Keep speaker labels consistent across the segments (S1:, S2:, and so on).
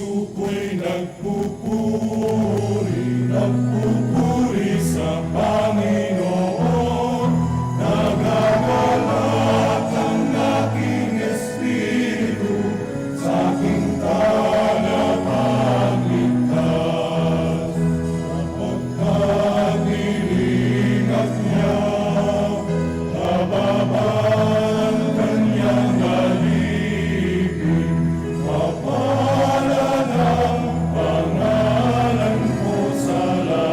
S1: puso ko'y nagpupuri sa Panginoon. Nagagalak ang aking espiritu sa aking tagapagligtas. Sapagkat nilingat niya, nababaan kanyang alipin. Mapalad ang pangalan ko sa lahat.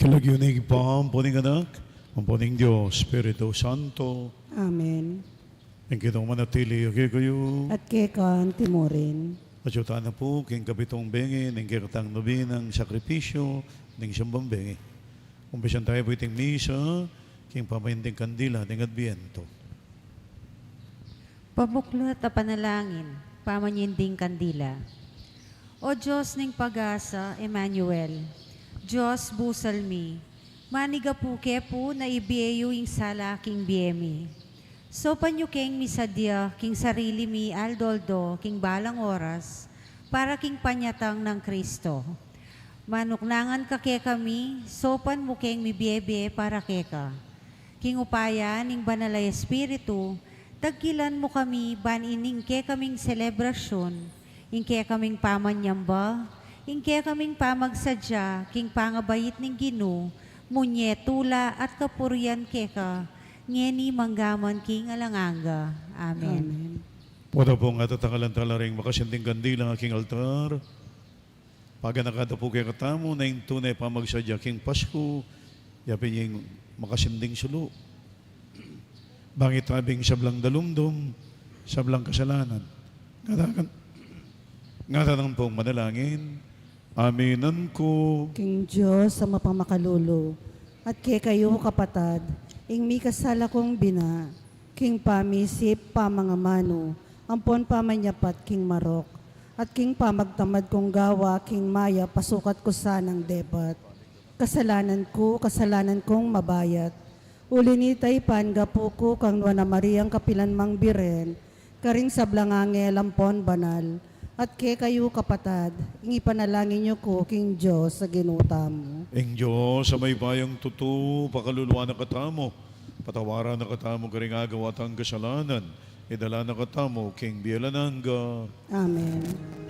S1: Kalagyunig pa ang puning anak, ang puning Diyos, Espiritu Santo,
S2: Amen.
S1: ang kitong manatili, okay kayo.
S2: At kekan timurin.
S1: At yuta na po, king kapitong bengi, ng kiratang nubi ng sakripisyo, ng siyambang bengi. Umpisan tayo po iting misa, king pamayinding kandila, ng adbiento.
S3: Pabuklot a panalangin, pamanyinding kandila. O Diyos ning pag-asa, Emmanuel, Diyos busalmi, maniga po kepo na ibiyeyo ing sala king biyemi. So panyo king misadya, king sarili mi aldoldo, king balang oras, para king panyatang ng Kristo. Manuknangan ka ke kami, sopan mo king mibiyebe para keka. King upaya ning banalay espiritu, tagkilan mo kami banining ke kaming selebrasyon, ingke kaming pamanyamba, ingke kaming pamagsadya, king pangabayit ning Gino, munye tula at kapurian keka, ngeni manggaman king alanganga. Amen.
S1: Wala po nga tatangalan ring makasinding kandila ng aking altar. Pagka nakada po kay katamo na yung tunay pamagsadya king Pasko, yapin yung makasinding sulo. Bangit tabing sablang dalumdum, sablang kasalanan. Ngatanan pong manalangin, aminan ko.
S2: King Diyos sa mapamakalulo, at ke kayo kapatad, ing mi kasala kong bina, king pamisip pamangamano, ampon pamanyapat king marok, at king pamagtamad kong gawa, king maya pasukat ko sanang debat. Kasalanan kong mabayat, ulinitay pangapu ko kang Nuana Mariang kapilan mang biren, karing sablangangel ampon banal, at ke kayo kapatad, ing ipanalangin niyo ko king Diyos sa ginuta mo.
S1: Ing Diyos sa may bayang tuto, pakaluluwa na katamo, patawaran na katamo karing agawa tang kasalanan, idala na katamo, king Bielananga.
S2: Amen.
S1: Amen.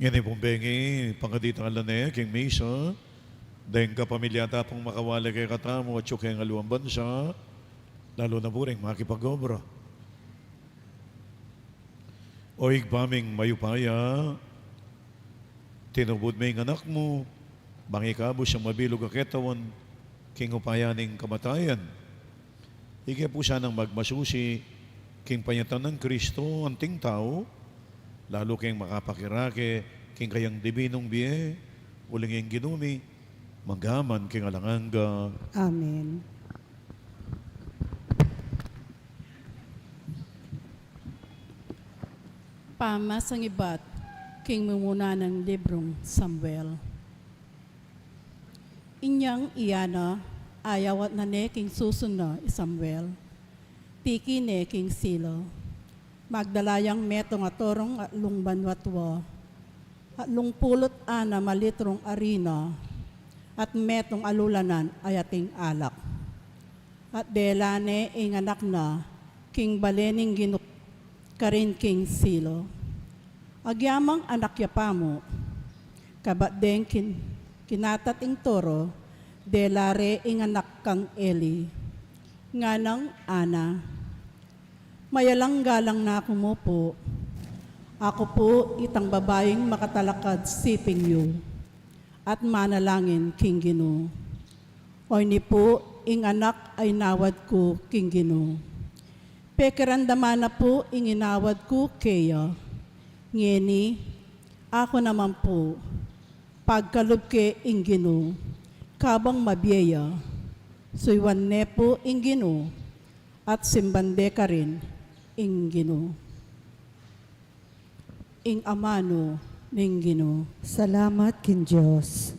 S1: Ngayon pong bengi, pangkaditang alane, king Misa, dahil ka pamilya tapong makawala kay katamo at yung kayang aluang bansa, lalo na po rin makipag-obra. O igpaming mayupaya, tinubod may anak mo, bangikabo siyang mabilog aketawan, king upayaning kamatayan. Ike po siya nang magmasusi, king panyatan ng Kristo, anting tao, lalo king makapakirake, king kayang dibinong biye, uling yung ginumi, manggaman king alanganga.
S2: Amen.
S4: Pamasang iba't king mumuna ng librong Samuel. Inyang iyana, ayawat na ne king susunod Samuel. Piki ne king Silo. Magdalayang metong atorong at lungbanwatwa. At lungpulot ana malitrong arina. At metong alulanan ayating alak. At delane ing anak na king balening ginuk karin king Silo. Agyamang anak yapamo. Kabat den kinatat ing toro. Delare ing anak kang Eli. Nganang ana. Mayalang galang na ako mo po. Ako po itang babaeng makatalakad siping yu. At manalangin king Gino. Oy ni po ing anak ay nawad ko king Gino. Pekerandama na po ing inawad ko kaya. Ngeni, ako naman po. Pagkalub ke ing Gino. Kabang mabiyaya. Suywan ne po ing Gino. At simbande ka rin ing Gino. Ing amano ning Gino.
S2: Salamat kin Diyos.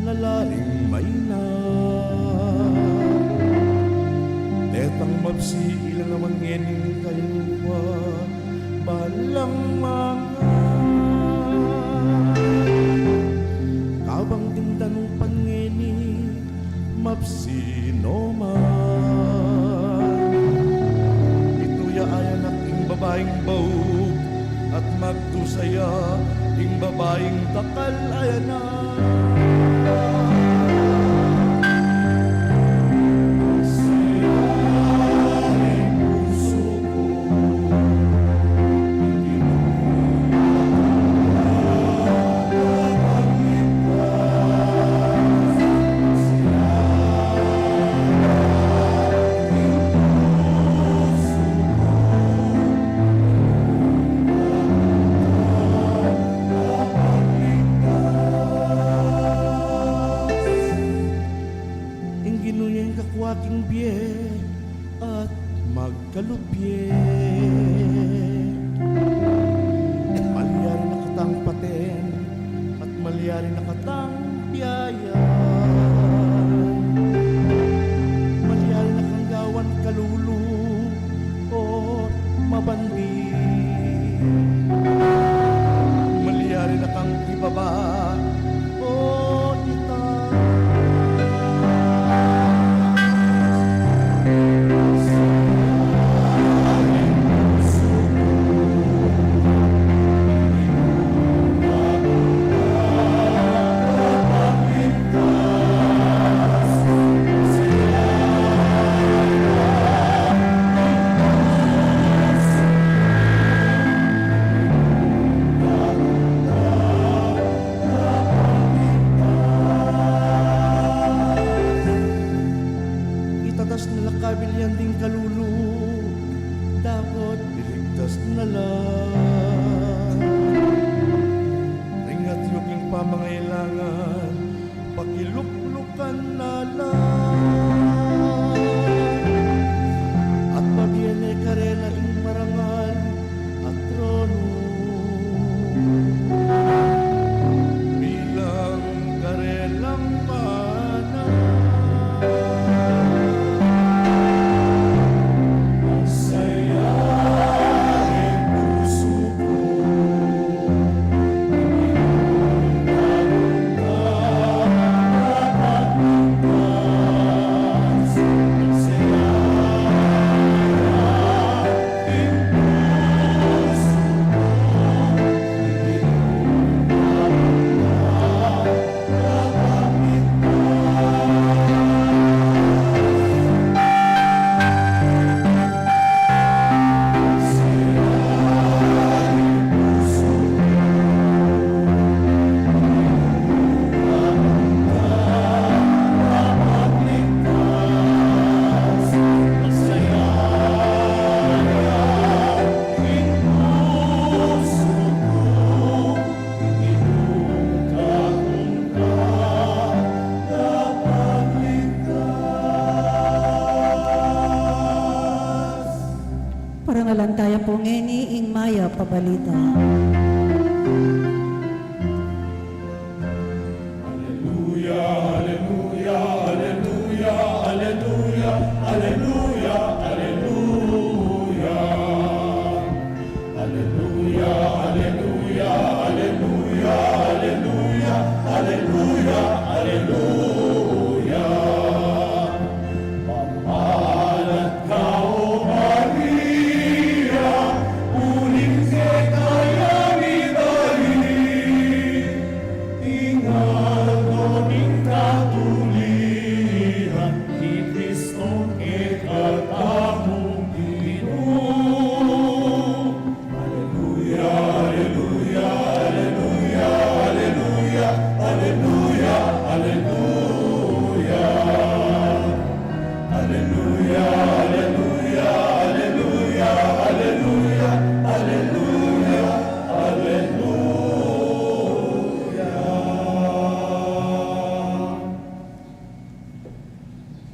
S5: nalaring may na. Detang mabsiilan naman ngening kayo balang mga kabang tindanong pangeni mabsinoma. babaeng baug at magtusaya ing babaeng takal ayana. Ing ginuyang kakwaking biye at magkalupye. Malyari na katang paten at malyari na katang biyaya. Malyari na kang gawan kalulu o mabandi. Malyari na kang ibaba o itang. Itatas na lakabilyan ding kalulu, dapat iligtas na lang. Ringat yuking pamangailangan, pakiluklukan na lang. At mabiyene karela ing marangal at trono. Bilang karelang mana.
S2: Parangalan tayo po ngeni ing maya pabalita.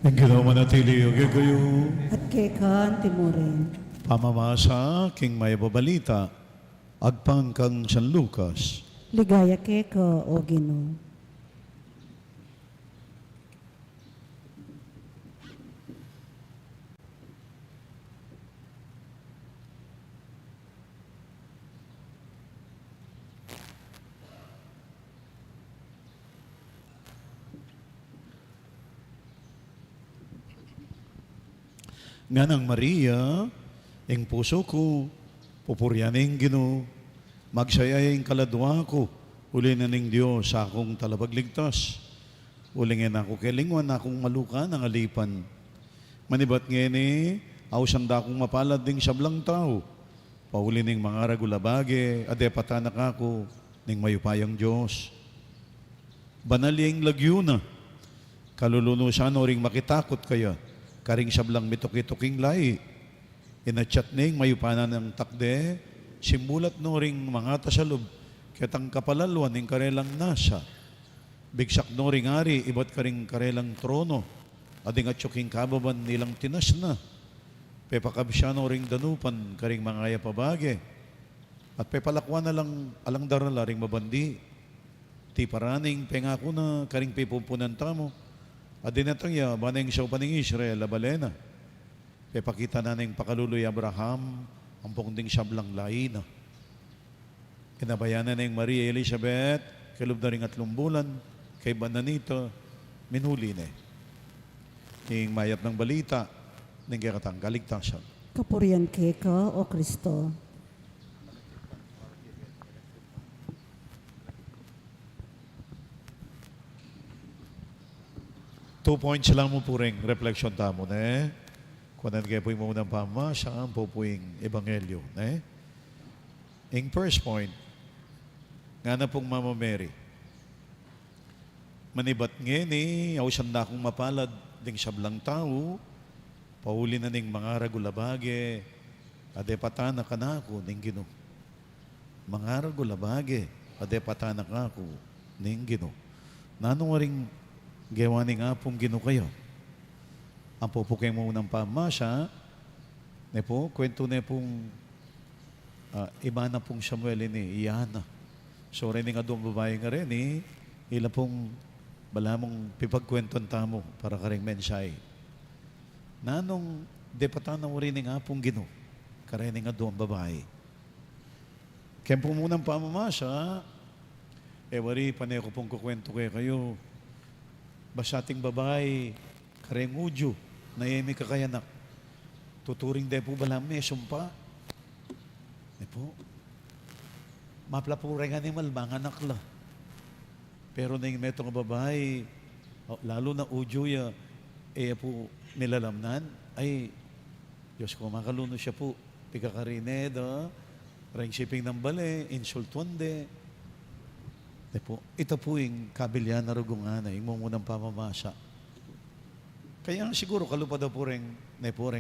S1: Ang ginawa manatili o kayo.
S2: At kekan timurin.
S1: Pamamasa king may babalita. Agpang kang San Lucas.
S2: Ligaya keka o Ginoo.
S1: Nga ng Maria, ing puso ko, Pupuryaning Ginoo, magsayayang kaladwa ko, uli na ning Diyos sa akong talabagligtas. Ulingin ako kelingwan akong maluka ng alipan. Manibat ngeni, awsanda akong mapalad ding sablang tao. Pauli ning mga ragulabage, adepatanak ako, ning mayupayang Diyos. Banaling lagyuna, kalulunusan o ring makitakot kaya, karing sablang mitukituking lai. Inachat ning mayupanan ng takde, simulat no ring mga tasalob, kitang kapalalwan ning karelang nasa. Bigsak no ring ari, iba't karing karelang trono, ading at tsuking kababan nilang tinas na. Pepakabsya no ring danupan, karing mga yapabage. At pepalakwan na lang alang darala ring mabandi. Ti paraning pengako na karing pipupunan tamo. Adin natang ya, baneng siya paning Israel, labalena. Pepakita na ning pakaluloy Abraham, ang pongding siyablang lain. Kinabayanan na yung Maria Elizabeth, kalub na rin 3 bulan, kay Bananito, minhuli na. Yung mayat ng balita, ng kakatang kaligtasan.
S2: Kapurian keka, O Kristo.
S1: Two points lang mo po rin, reflection tamo na kunan kayo po yung munang pama, saan po po yung ebanghelyo. Yung first point, nga na pong Mama Mary, manibat ngeni, awsan na akong mapalad, ding sablang tao, pauli na ning mga ragulabage, adepatana ka na ako, ning Ginoo. Mga ragulabage, adepatana ka ako, ning Ginoo. Nanong ring gawa ni nga pong Ginoo kayo. Ang pupukay mo ng pamasya, ne po, kwento ne pong iba na pong Samuel ini, Iyana. So rin nga doon babae nga rin ila pong balamong pipagkwenton tamo para karing mensay. Nanong depatana mo rin nga pong Ginoo, karin nga doon babae. Kaya po munang pamamasya, wari, panay ko pong kukwento kayo, basating babae, kareng udyo, na yemi kakayanak. Tuturing de po balam may sumpa. Ne po. Maplapure nga ni malbang anak la. Pero na yung meto nga babae, lalo na udyo ya, po nilalamnan, ay, Diyos ko, makaluno siya po. Pigakarined, ring shipping ng bale, insultuande. Ne po. Ito po yung kabilyan na rugungan, yung mumunang pamamasa. Kaya siguro kalupad po rin,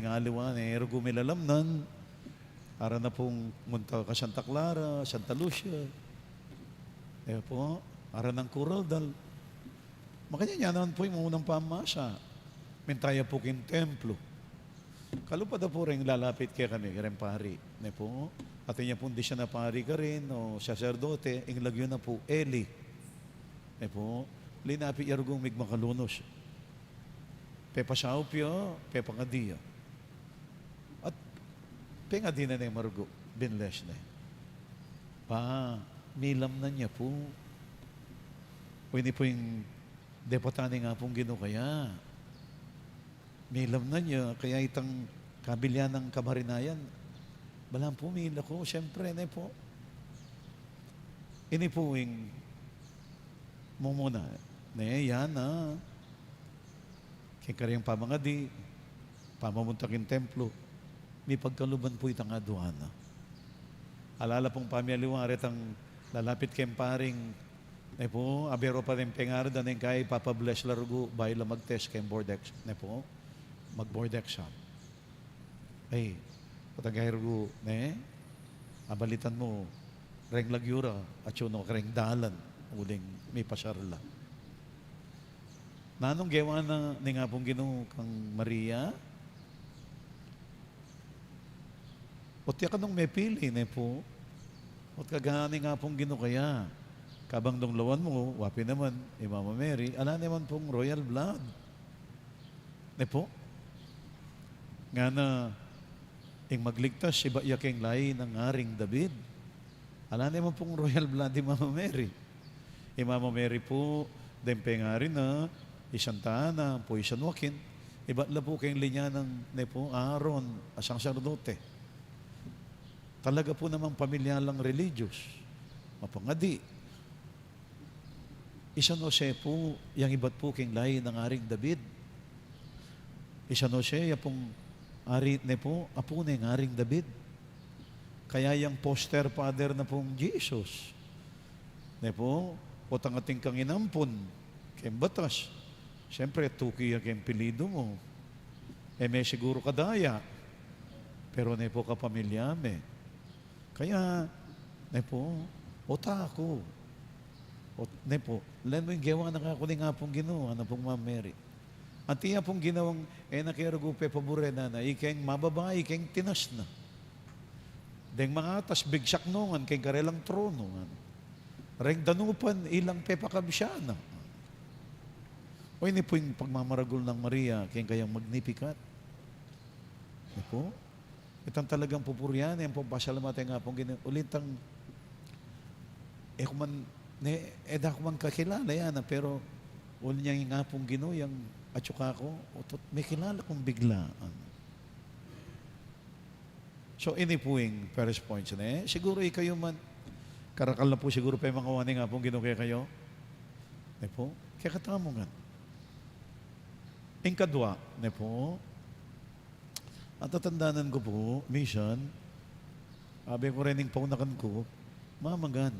S1: aliwan, rugumilalamnan, para na pong munta ka Santa Clara, Santa Lucia, po, para ng Curaldal. Makanya niya naman po yung munang pamasa. Mintaya po kin templo. Kalupad po rin lalapit kaya kami, karen pari. Po, at niya po di siya na pari ka rin, o sacerdote, inglagyo na po, Eli. Po, linapi yarugong migmakalunos. Pepasaw piyo, pepa nga diya. At penga di na yung marugo, binles na. Milam na niya po. O hindi po yung depotani nga pong Ginoo kaya. Milam na niya, kaya itang kabilyan ng kamarinayan, balang po mila ko, siyempre na po. Ini po yung mumuna, yan kikaryang pamangadi, pamamuntakin templo, may pagkaluban po itang aduana. Alala pong pamiyaliwa, aretang lalapit kayong paring, po, abero pa rin pengarda ng kay papabless larugo, bahay la mag-test kayong boardex, po, mag-boardex siya. Ay, patagay rugo, abalitan mo, reng lagyura, at yun, reng dalan, uling may pasarla. Nanong gawa na ni nga pong Ginoo kang Maria? O tiya ka nung may pili, po. O kagani nga pong Ginoo kaya. Kabang dong lawan mo, wapi naman, Mama Mary, ala naman pong royal blood. Po. Nga na, ing magligtas, iba yaking lahi ng aring David. Ala naman pong royal blood ni Mama Mary. Mama Mary po, dempe nga rin na, Santa Ana, po San Joaquin, iba't la po kayong linya ng Aaron, asang sacerdote. Talaga po namang pamilyalang religious. Mapangadi. Isa no siya po, yung iba't po king lahi ng Aring David. Isa no siya, yung pong ari ne po, apo ne ng Aring David. Kaya yung poster father na pong Jesus. Ne po, potang ating kang inampon, kayong batas. Siyempre, tuki yung kayong pilido mo. May siguro kadaya. Pero ne po kapamilya me. Kaya, ne po, otako. Ne po, len mo yung gawa na ako ni nga pong ginawa, na pong Ma'am Mary. Ang tiya pong ginawang, nakirugupe pabure na ikeng mababae, ikeng tinas na. Deng mga tas bigsak nungan, keng karelang trono. Reng danupan, ilang pepakabsyana. O ini po yung pagmamaragol ng Maria, keng kayang magnificat. Ne po, itang talagang pupuryan, yung pong pasalamatan nga pong ginawa. Ulintang, kuman, da ko man kakilala yan, pero uli niya nga pong ginuyang atsuka ko, may kilala kong biglaan. So, ini po yung first points na siguro kayo man, karakal na po siguro pa yung mga wani nga pong ginuya kayo. Po, kaya katamo nga. Yung kadwa, po, at tatandaanan ko po, mission, sabi ko rin yung paunakan ko, mamagan.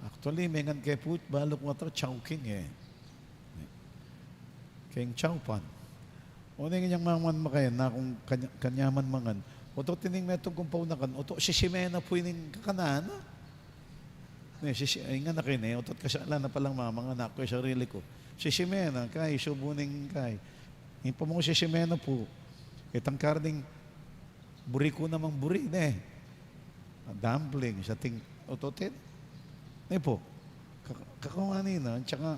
S1: Actually, may ngan kay put, balok mo ito, chowking Kayong chowpan. O na yung maman makayan na kung kanyaman mangan. O to tining metong kung paunakan, o to sisimena po yung kakanana. Ay nga na kayo, o to kasala na palang mamang anak ko, sarili ko. Sisimena, kay, subuning kay. Yung pa mo sisimena po, itang karning buri ko namang buri, dumpling, sa ting, o to tin. Po, kakawanin na, tsaka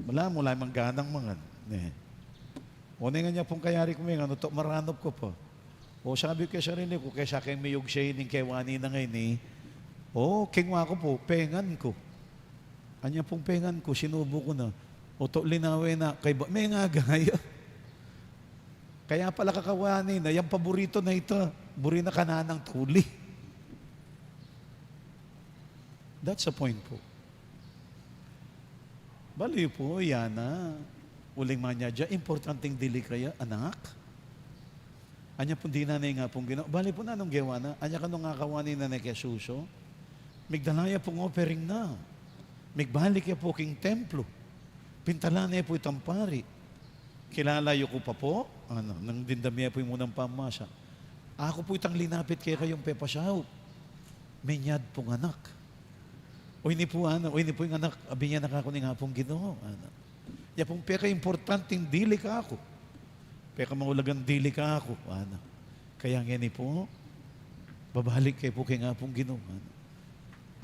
S1: wala mang ganang mangan. O nga niya pong kayari ko may to maranop ko po. O sabi ko sa sarili ko, kaya sa akin may yung shading kay wani na ngayon kingwa ko po, pengan ko. Anya pong pengan ko, sinubo ko na. O to linawin na, may nga gaya. Kaya pala kakawani na, yung paborito na ito, buri na kananang tuli. That's the point po. Bali po, yan na. Uling manya dyan, importanteng dili kaya, anak. Anya po di na nga pong ginawa. Bali po na nung gawa na, anya ka nung ngakawanin na na kesuso, migdalaya pong offering na. Migbalik ya po king templo. Pintala na po itang pari. Kilalayo ko pa po, nang dindamya po yung munang pamasa. Ako po itang linapit kaya kayong pepasaw. Menyad pong anak. O ini po yung anak, abi niya nakako ni nga pong Ginoo. Ya pong peka importanteng dili ka ako. Peka maulagang dili ka ako. Kaya nga ni po, babalik kayo po kay nga pong Ginoo.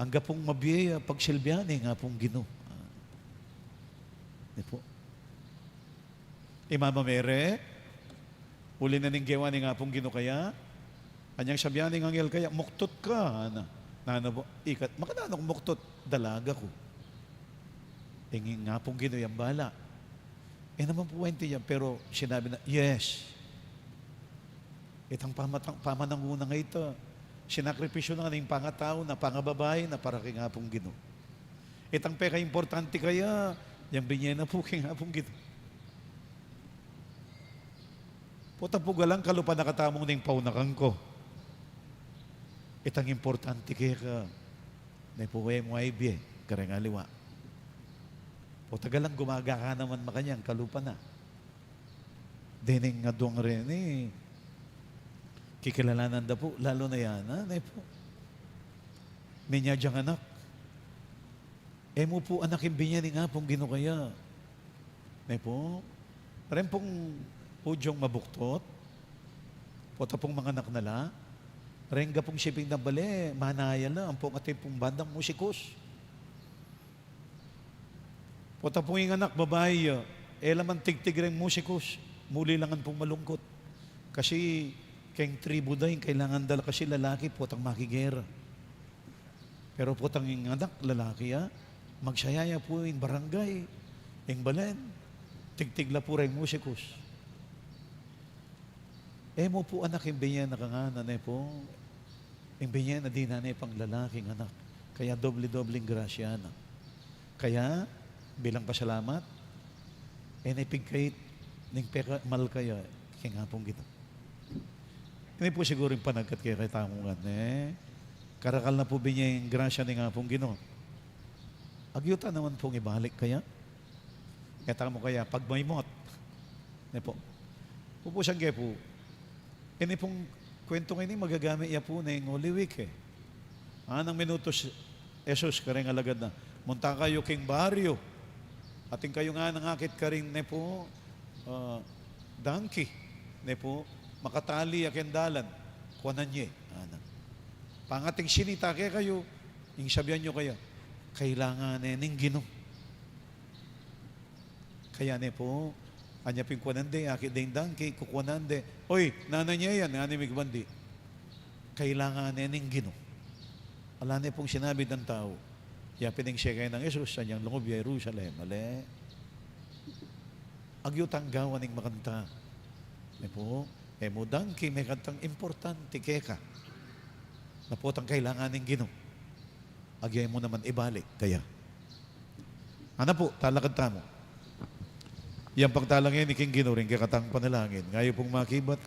S1: Hangga pong mabiyaya pagsilbihan nga pong Ginoo. Ni po. Mama Mere, uli na ning gawa ni nga pong Ginoo kaya, anyang sabihan ni Angel kaya, muktot ka. Nana po, ikat, makadano kong muktot, dalaga ko. Tingin nga pong Ginoo yung bala. Naman po yan, pero sinabi na, yes. Itang pamananguna nga ito, sinakripisyo na ng pangatao na pangababae na para kay nga pong Ginoo. Itang peka importante kaya, yung binyena po kay nga pong Ginoo. Puta po galang kalupa nakatamong ng paunakan ko. Itang importante kaya ka, na po kayo mo ay biye, kareng aliwa. O tagalang gumaga ka naman makanyang kalupa na. Dining nga doon rin kikilalanan da po, lalo na yan, na po. Minya diyang anak. Mo po anak yung binyani nga pong Ginoo kaya. Na po, rin pong pudyong mabuktot, pota pong mga anak nala, Rengga pong shipping na bali, manaya na, ang pong ating pong bandang musikos. Pota pong yung anak, babae, laman tigtig rin musikos, muli langan pong malungkot. Kasi, kayong tribu dahin, kailangan dala kasi lalaki, potang makigera. Pero potang yung anak, lalaki, magsayaya po yung barangay, yung balen, tigtigla po rin musikos. Mo po anak yung binyan na kanganan po, Imbinyan na di nanay pang lalaking anak. Kaya doble-dobling grasya na. Kaya, bilang pasalamat, naipigkait ning peka mal kaya, kingapong kita. Hindi po siguro yung panagkat kaya kay tamungan, karakal na po binya yung grasya ni ngapong Ginoo. Agyuta naman pong ibalik kaya. Kaya mo kaya, pag may mot, po. Pupusang kaya po, ini pong kwento ngayon magagamit iya po na yung Holy Week Anang minutos, Jesus, karing alagad na, munta kayo king baryo, ating kayo nga nangakit karing po, donkey, po, makatali akin dalan, kuwanan niya. Pangating sinita kaya kayo, yung sabihan nyo kaya, kailangan ning Ginoo. Kaya po, anya ping kuwanande, akit ding donkey, kukuwanande. Oy, nanay niya yan, nanay migbandi. Kailangan ning Ginoo. Ala pong sinabi ng tao, yapin siya kayo ng Jesus, sa niyang lungob Jerusalem, mali. Agyutang gawa ning makanta. Po, mo donkey, may kantang importante keka. Na po tang kailangan ning Ginoo. Agyay mo naman ibalik, kaya. Ano po, talakad tamo. Yang pagtalangin ni King Ginoo rin kakatang panalangin. Ngayon pong makibat.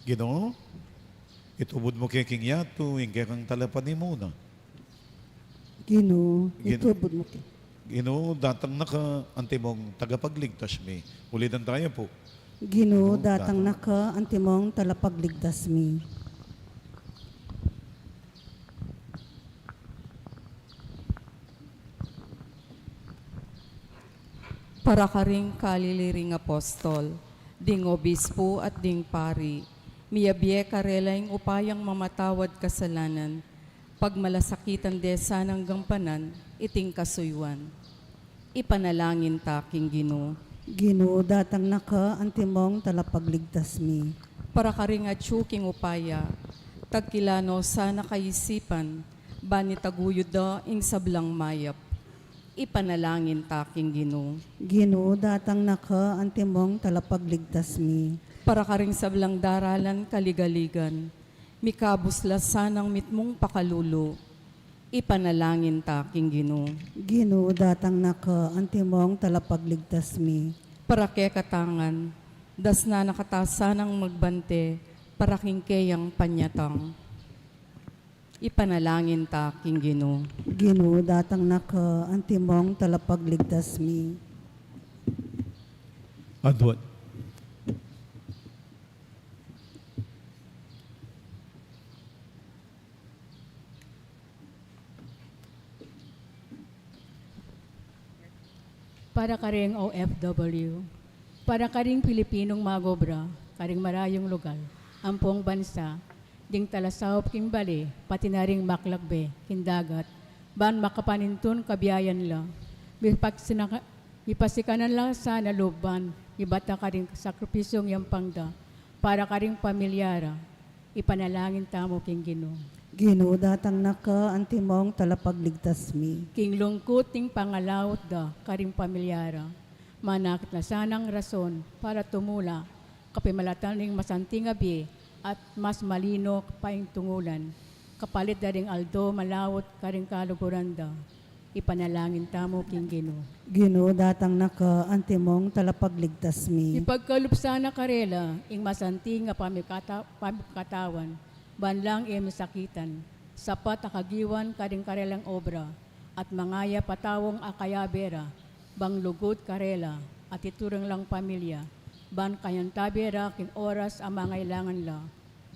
S1: Ginoo, itubod mo kay King Yato, yung kang talapan ni Muna.
S2: Ginoo, itubod mo kay.
S1: Ginoo, datang naka, antimong tagapagligtas mi. Ulitan tayo po.
S2: Ginoo, datang naka, antimong talapagligtas mi.
S6: Para karing kaliliring apostol, ding obispo at ding pari, miyabye karelaing upayang mamatawad kasalanan, pagmalasakitan de sanang gampanan, iting kasuywan. Ipanalangin ta, King Ginoo.
S2: Ginoo, datang naka, antimong talapagligtas mi.
S6: Para karing atsuking upaya, tagkilano sana kaisipan, bani taguyod da ing sablang mayap. Ipanalangin ta, King Ginoo.
S2: Ginoo, datang naka, antimong talapagligtas mi.
S6: Para karing sablang daralan kaligaligan, mikabusla sanang mitmong pakalulo. Ipanalangin ta, King Ginoo.
S2: Ginoo, datang naka, antimong talapagligtas mi.
S6: Para kay katangan, das na nakatasanang magbante, para kingkeyang panyatang. Ipanalangin ta, King Ginoo.
S2: Ginoo, datang naka, antimong talapagligtas mi.
S1: Adwan.
S7: Para karing OFW, para karing Pilipinong magobra, karing marayong lugar, ampong bansa, ding talasawop king bali, pati na ring maklagbe, kindagat, ban makapanintun kabiyayan la, ipasikanan lang sana luban, ibata karing sakripisyong yampangda, para karing pamilyara, ipanalangin tamo king Ginoo.
S2: Ginoo, datang naka, antimong talapagligtas mi.
S7: King lungkot ting pangalawot da, karing pamilyara, manakit na sanang rason para tumula, kapimalatan ning masanting abi, at mas malino paing tungulan, kapalit da ring aldo malawot karing kaluguran da, ipanalangin tamo king Ginoo.
S2: Ginoo, datang naka, antimong talapagligtas mi.
S7: Ipagkalupsana karela, ing masanting nga pamikatawan, banlang sakitan, sapat akagiwan karing karelang obra, at mangaya patawong akayabera, bang lugod karela, at iturang lang pamilya, ban kayantabera kin oras ang mangailangan la,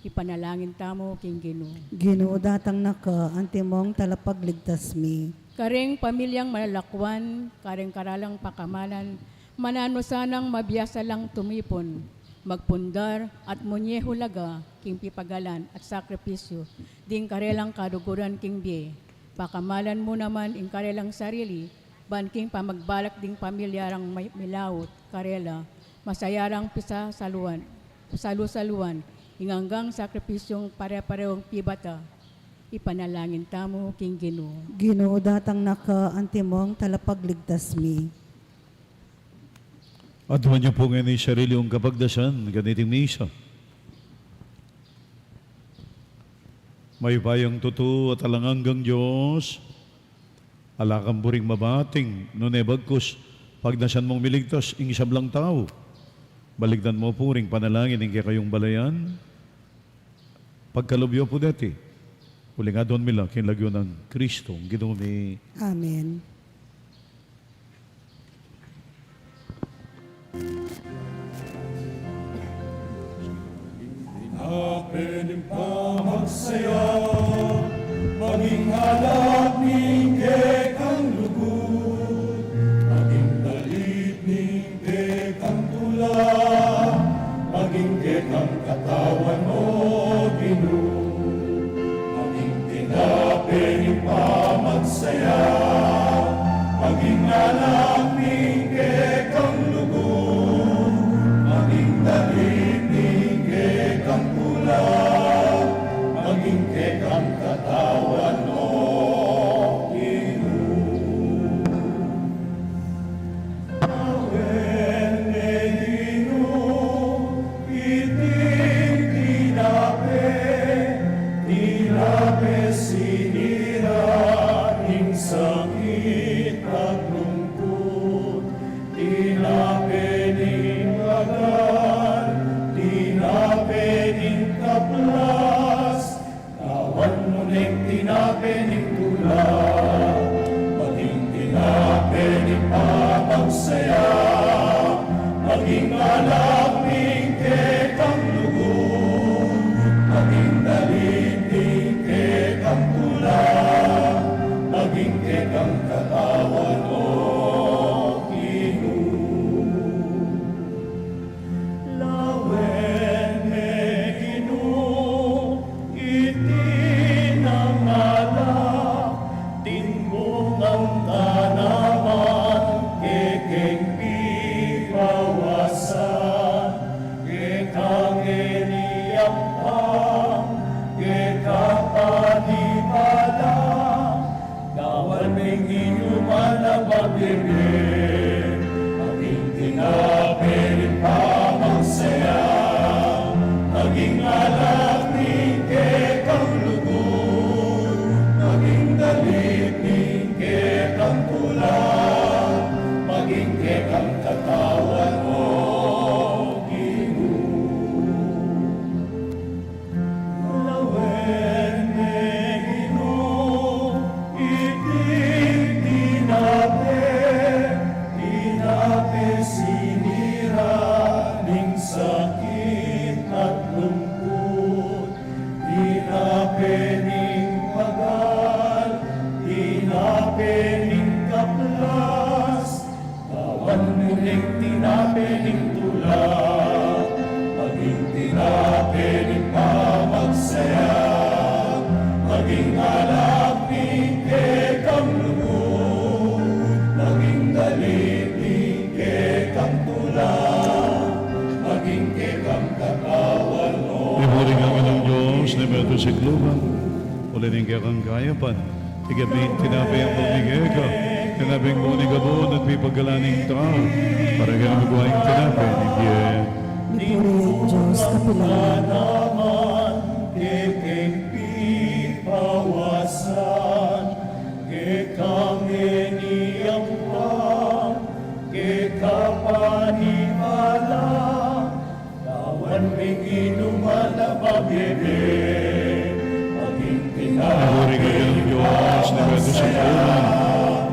S7: ipanalangin tamo king Ginoo.
S2: Ginoo, datang naka, antimong talapagligtas mi.
S7: Karing pamilyang malalakwan, karing karalang pakamalan, manano sanang mabiyasa lang tumipon, magpundar at munyehulaga, king pipagalan at sakripisyo, ding karelang kaduguran king biye. Pakamalan mo naman ing karelang sarili, ban king pamagbalak ding pamilyarang milawot, karela, masayarang pisa saluan, salu-saluan, inganggang sakripisyong pare-parehong pibata, ipanalangin tamo king Ginoo.
S2: Ginoo, datang naka, antimong talapagligtas mi.
S1: Adwan niyo po ngayon yung sarili yung kapagdasan, ganiting misa. may bayang totoo at alanganggang Diyos, alakang buring mabating, nunay bagkus, pag nasyan mong miligtas, ing isablang tao, baligdan mo puring panalangin, ing kayong balayan, pagkalubyo po dati, uli nga doon mila, kinlagyo ng Kristo, ginumi.
S2: Amen.
S5: Pwedeng pa magsaya, maging halap ni kekang lugod, maging talit ni kekang tula, maging kekang katawan o Ginoo. Maging pwedeng pa magsaya, maging halap ni kekang lugod, maging talit ni kekang tula, maging kekang katawan o Ginoo. Awen ne Ginoo, iting tinape sinira, ing sakit at lungkot, tinape ning lagan, tinape ning kaplas, awan mo ning tinape ning tula, maging tinape ning papagsaya, maging alak ning kekang lugod, maging dalit ning kekang tula, maging kekang katawan o Ginoo. Lawen me Ginoo, itinangala, tinbong ang tanaman, kekeng pipawasan, kekang iniyampang, kekang panibala, kawan ng inyuman na pag-ibig, maging tinapirin pa magsaya, maging alak ni kekang lugod, maging dalit ni kekang tula, maging kekang katawan o Ginoo. Lawen me Ginoo, iting tinape sinira, ning sakit at lungkot, tinape ning pagal, tinape ning kaplas, kawan mo ning tinape ning tula, maging tinape ning pamagsaya, maging alak ning kekang lugod, maging dalit ning kekang tula, maging kekang katawan o
S1: Iburing ang inang Diyos, na meron sa kluban, uli ning kayang kayapan, tigabing tinapay ang pagmigay ka, tinaping mo ni gabon at pipagalaning tao, para ka magawaing tinapay, hindi
S2: Lipuri Diyos, kapilangan.
S5: naman kekeng pipawasan, kekang iniyampang, kekapanibala, kawan ming inuman na pag-ibig, maging
S1: Iburing ang inang Diyos, na meron sa kluban,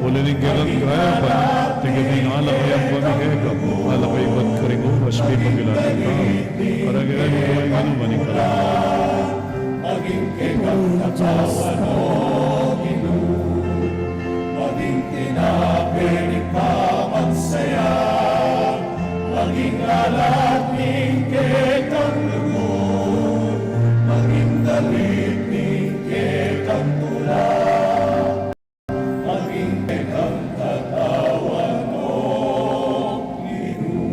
S1: uli ning kayang kayapan, tigabing alak kayang pamigay ka, alak kayo ba't karinguras, pipagalaning tao, para ka magawaing maning kalangan.
S5: maging kekang katawan o Ginoo, maging tinapiring pamagsaya, maging alak ning kekang lugod, maging dalit ning kekang tula, maging kekang katawan o Ginoo.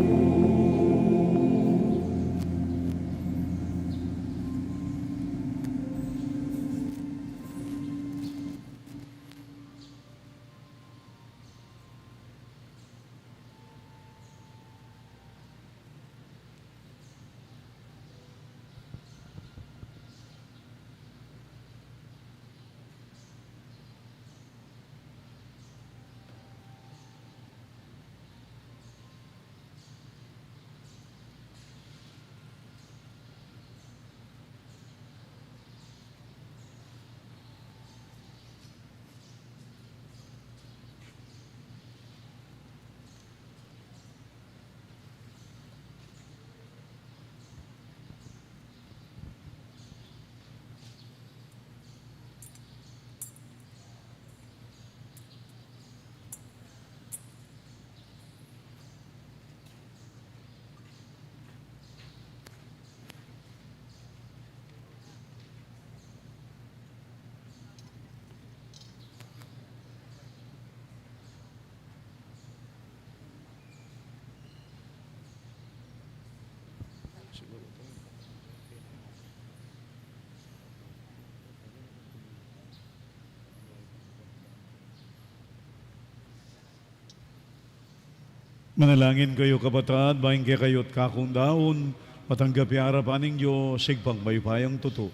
S1: Manalangin kayo kabataan, bahin kayo't kakong daon, matanggapi harapaning Diyos, sigpang may payang tuto.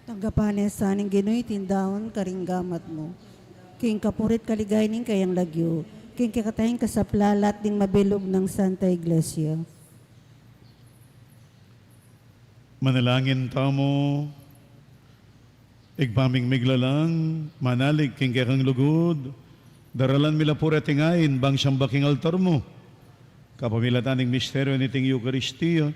S2: Tanggapan sa ning Ginoy tindahon karinggamat mo. King kapurit kaligay ning kayang lagyo. King kakatahing kasaplalat ding mabilog ng Santa Iglesia.
S1: Manalangin tamo, igpaming miglalang, manalig king kakang lugod, daralan mila pura tingain, bang siyang baking altar mo. Kapamilataning misteryo niting Eucharistia,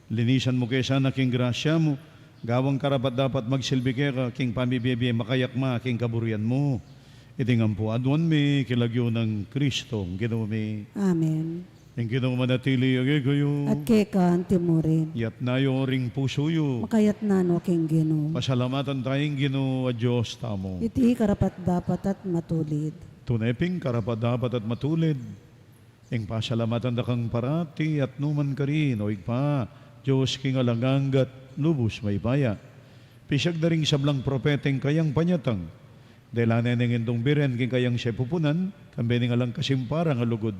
S1: linisan mo kaya sana king grasya mo, gawang karapat dapat magsilbi ka, king pamibiyabiyay makayakma, king kaburian mo. Iting ampuadwan mi, kilagyo ng Kristo, Ginoo mi.
S2: Amen.
S1: Ang Ginoo manatili, agay kayo.
S2: At keka ang timurin.
S1: Yat na yung ring pusoyo.
S2: Makayat na no king Ginoo.
S1: Pasalamatan tayong Ginoo at Diyos tamo.
S2: Iti karapat dapat at matulid.
S1: Tuneping karapat dapat at matulid. Ing pasalamatan da kang parati at numan ka rin. O igpa, Diyos king alanganggat, lubos may baya. Pisag na rin sablang propeteng kayang panyatang. Dahil aneneng indong biren king kayang siya pupunan, kambening alang kasimparang alugod.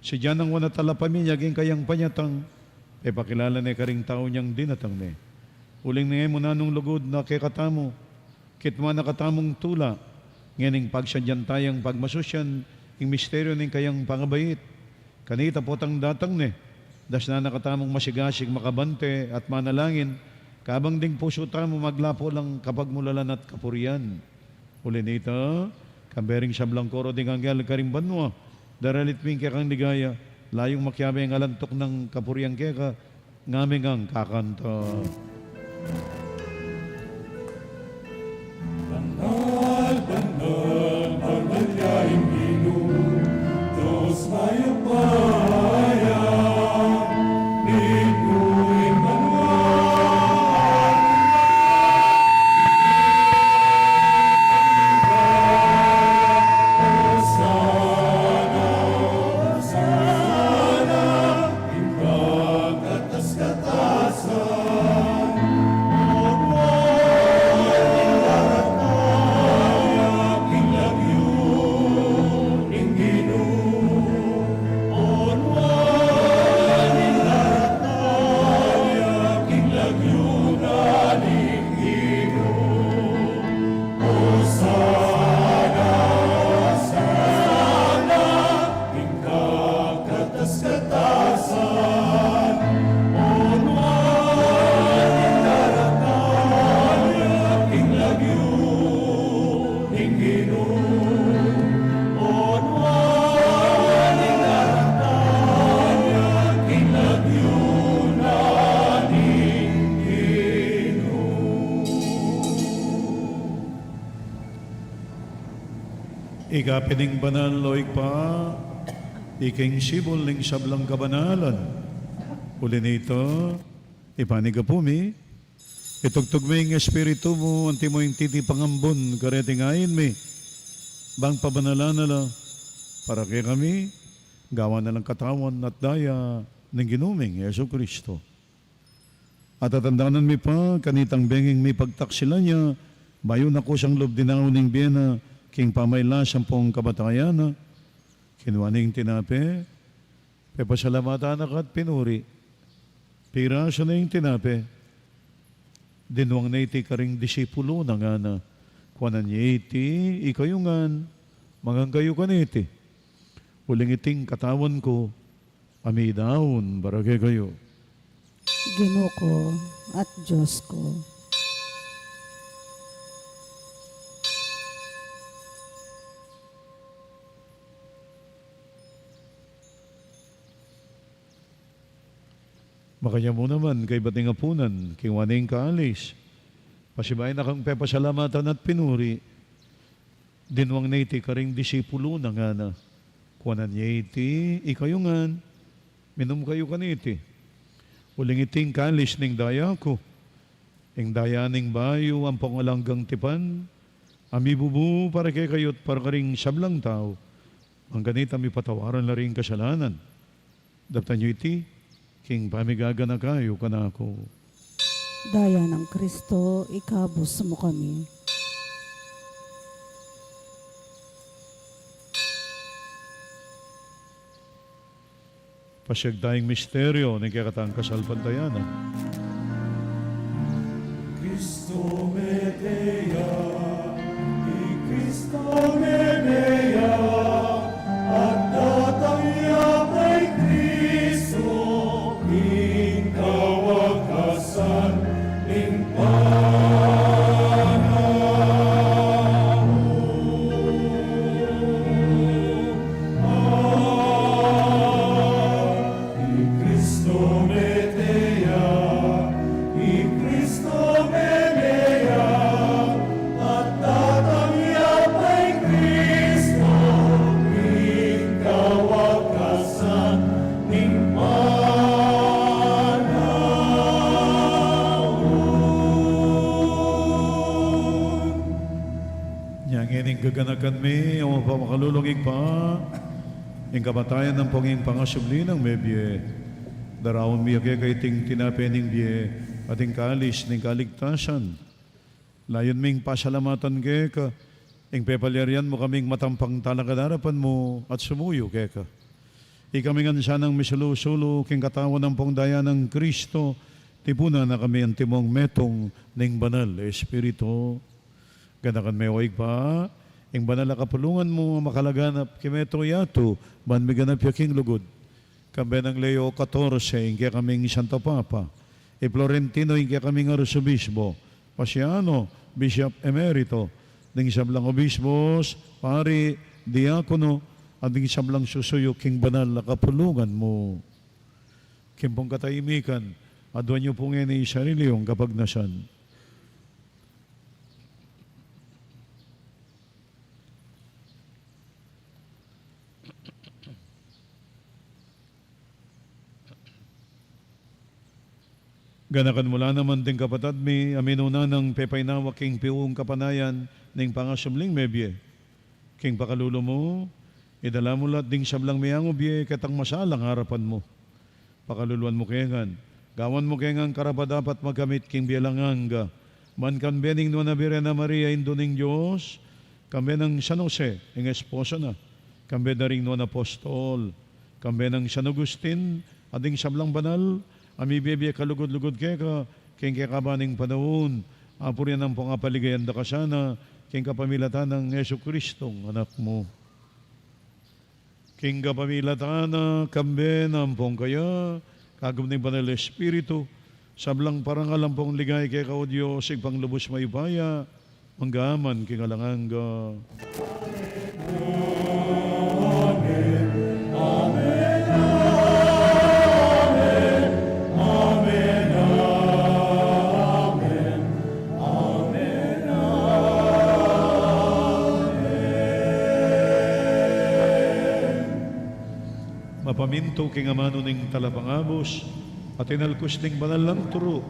S1: Si Diyan ang wana talapami niya king kayang panyatang, e pakilala ni karing tao niyang dinatang ni. Uling nga mo na nung lugod na kekatamo, kitma na katamong tula, nganing pagsadyan tayang pagmasusyan, ing misteryo ning kayang pangabayit. Kanita potang datang ni, das na nakatamong masigasig makabante at manalangin, kabang ding puso tamo maglapo lang kapag mulalan at kapurian. Uli nito, kambering sablang koro ding anggel karing banwa, daralit ming kekang ligaya, layong makyabe ang alantok ng kapuriang keka, ngaming ang kakanta.
S5: Banal, banal, pagmalyaing Ginoo, Diyos mayupaya, Ginoo
S1: Ikapining banal o ikpa, iking sibol ning sablang kabanalan. Uli nito, ipaniga po mi, itugtog mo yung espiritu mo, anti mo yung titi pangambon, karetingayin mi, bang pabanalan na la, para kay kami, gawa na lang katawan at daya ng ginuming Yesu Kristo. At tatandaanan mi pa, kanitang benging mi pagtaksila niya, bayo na ko siyang lob dinaw ning biyena, king pamayla sampung kabatayana, kinuwaning tinape, pepasalamatan at pinuri, piraso na yung tinape, dinuang na iti karing disipulo na nga na, kuwanan niya iti, ikayungan, mangang kayo kaniti, uling iting katawan ko, amidaon, baragay kayo.
S2: Ginoo ko at Diyos ko.
S1: Makanya mo naman, kay bating apunan, king waning kaalis. Pasibay na kang pepasalamatan at pinuri, dinuang na iti karing disipulo na nga na. Kuwanan niya iti, ikayungan, minum kayo kaniti. Uling iting kaalis ning daya ko, ing daya ning bayo, ang pangalanggang tipan, amibubu para kay kayot para karing sablang tao, ang ganita mi patawaran na rin kasalanan. Daptan niyo iti, king pamigaga na kayo kanako.
S2: Daya ng Kristo, ikabos mo kami.
S1: Pasyag tayong misteryo ng kakatang kasalpantayanan.
S5: Cristo Medea, i Cristo Medea, at tatangya kay Cristo, in kawakasan, in Cristo Medea, i Cristo Medea, at tatangya kay Cristo, in kawakasan, in panahon.
S1: Yang ining gaganakan mi, o mapakalulungig pa, ang kamatayan ng panging pangasubli ng mebye. Darawon mi kay ting tinapening biye, ating kalis ng kaligtasan. Layon ming pasalamatan ka, ing pepalyarian mo kaming matampang talagadarapan mo at sumuyo ka. Ikaming ansa ng misulusulo, king katawan ng pongdaya ng Kristo, tipuna na kami ang timong metong ng banal Espiritu. Ganakan may oig pa, ing banal na kapulungan mo makalaganap kimetro yato, ban may ganap yaking lugod. Kambe ng Leo 14, ing kaming Santo Papa, Florentino, ing kaming Arsobispo, Pasiano, Bishop Emerito, ng isablang obispos, pari, diakono, at ng isablang susuyo, king banal na kapulungan mo. Kimpong katahimikan, adwan niyo pong ini sarili yung kapagnasan. Ganakan mula naman ting kapatad mi, aminuna ng pepaynawa king piung kapanayan ning pangasumling mebye. King pakalulo mo, idala mo lahat ding sablang miyang ubye katang masalang harapan mo. Pakaluluan mo kengan, gawan mo kengan karapadapat magamit king bialanganga. Man kan bening no na Birena Maria indo ning Diyos, kambe ng San Jose, ing esposa na, kambe na ring no na apostol, kambe ng San Agustin, ading sablang banal, ami bebe kalugod-lugod ka, king kakabaning panahon, apur yan ang pangapaligayan da kasana, king kapamilatan ng Yesu Kristong anak mo. King kapamilatan na kambe ng pong kaya, kagum ng banal Espiritu, sablang parangalang pong ligay kay kao Diyos, igpang lubos mayupaya, manggaman king alanganga. Mapaminto king amano ning talapangabos at inalkus ning banal lang turo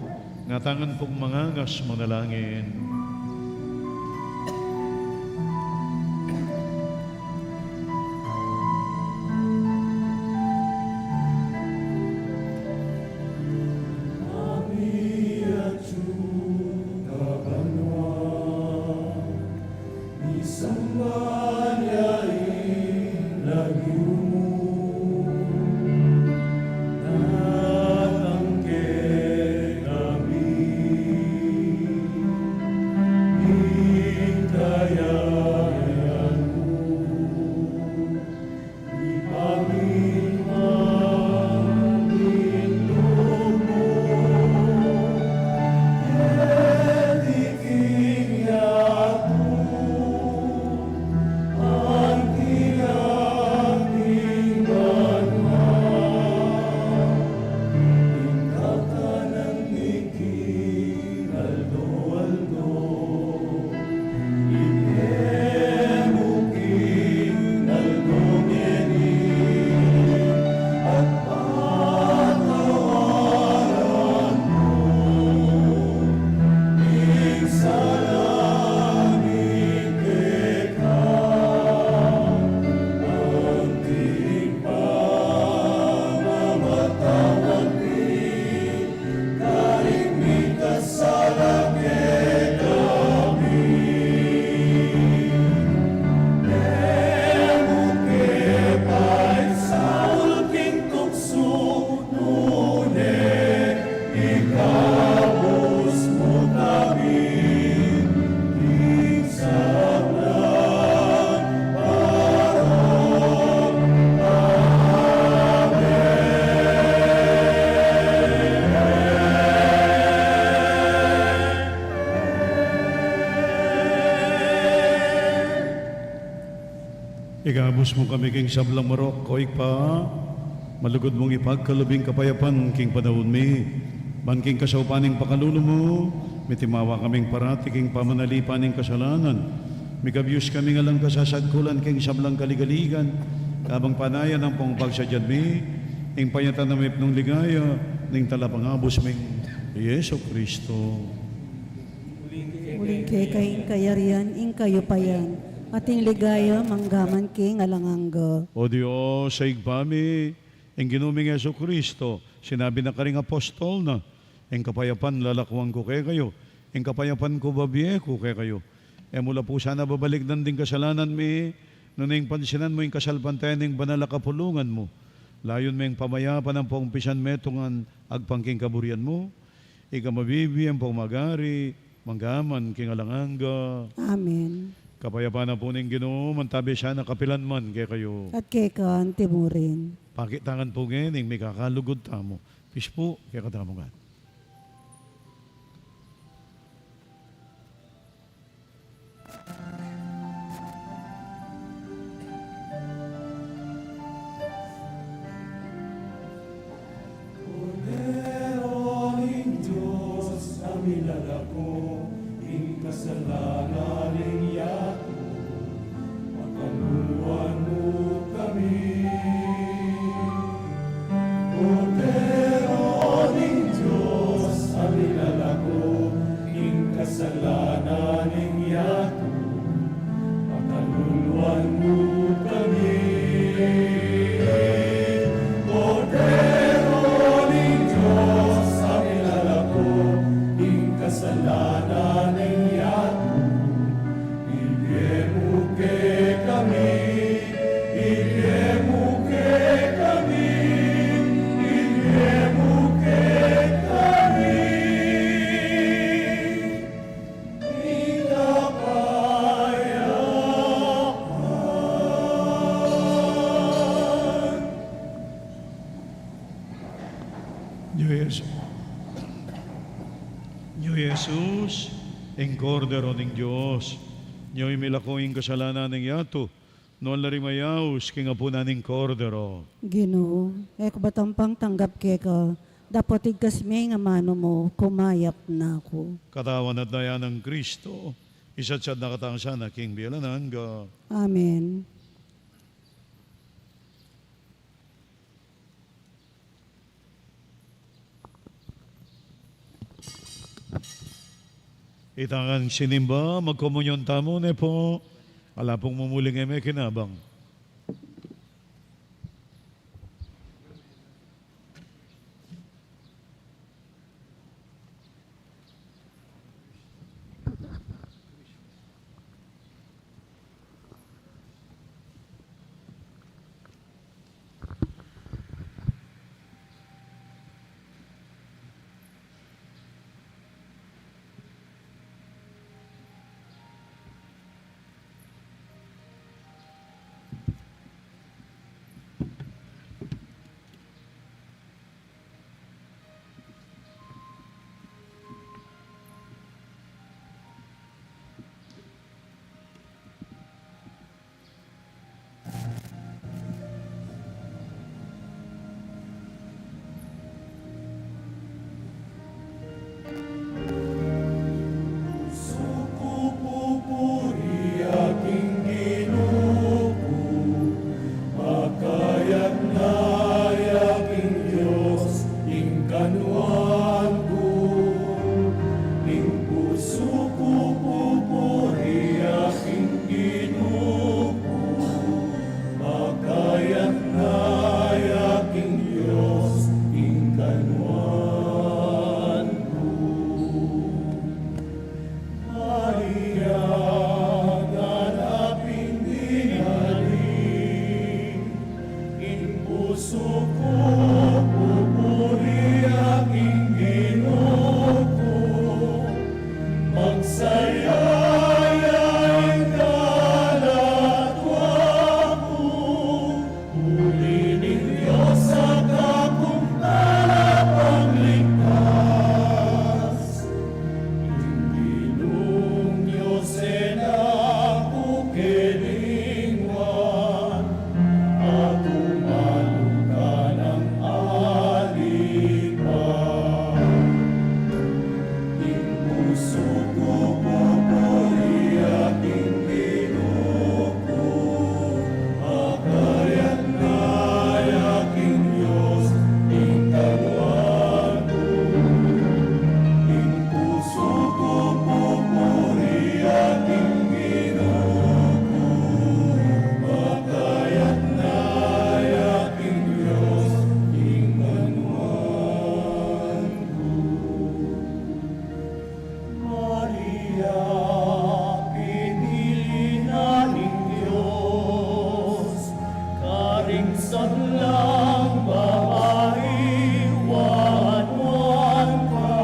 S1: nga tangan pong mangangas manalangin. Igabos mo kami king sablang marok, koik pa, malugod mong ipagkalubing kapayapan king panahon mi, man king kasaupaning pakalulo mo, mitimawa kaming parati king pamanalipaning kasalanan, mikabyus kami nga lang kasasagkulan king sablang kaligaligan, kabang panayan ang pong pagsadyad mi, ing panyatan na nung ligaya, ning talapangabos ming Yeso Kristo.
S2: Uling kay kayarian, ing kayo pa yan. Ating ligaya, manggaman king alanganga.
S1: O Diyos, sa igpami, ang ginuming Yeso Kristo, sinabi na karing apostol na, ang kapayapan lalakwang ko kay kayo, ang kapayapan ko babiye ko kay kayo. E mula po sana babalik nan ding kasalanan mi, nung pansinan mo yung kasalpantayan ng banal na kapulungan mo. Layon mo yung pamayapan ng pangpisan metungan agpangking kaburian mo, ika mabibi ang pangmagari, manggaman king alanganga.
S2: Amen.
S1: Kapayapaan na po ng Ginoo, mantabi siya na kapilan man kay kayo.
S2: At kay kan timurin.
S1: Pakitangan po ngayon, may kakalugod tamo. Peace po, kaya katamongan.
S5: Meron Diyos na milalako, ing kasalanan ing yato, pagkaluan mo kami. Meron Diyos na milalako, ing kasalanan ing yato, pagkaluan mo kami. Kasalanan ng yato, ibemuke kami, ibemuke kami, ibemuke kami. Ikapayapan.
S1: Diyo Jesus, ang kordero ng Diyos, niyo imilako yung kasalanan ng yato, noon larimayaos, king apo na ng kordero.
S2: Ginoo, ekbatampang tanggap kay ka. Dapat igkas may nga mano mo, kumayap na ako.
S1: Katawan at daya ng Kristo, isa't siyad nakatangsa na king biyalananga.
S2: Amen.
S1: Itangang sinimba, magkomunyon tamo ne po, ala pong mumuling eme kinabang.
S5: Maria, pinili na ng Diyos, karingsan lang maiwan-wan ka,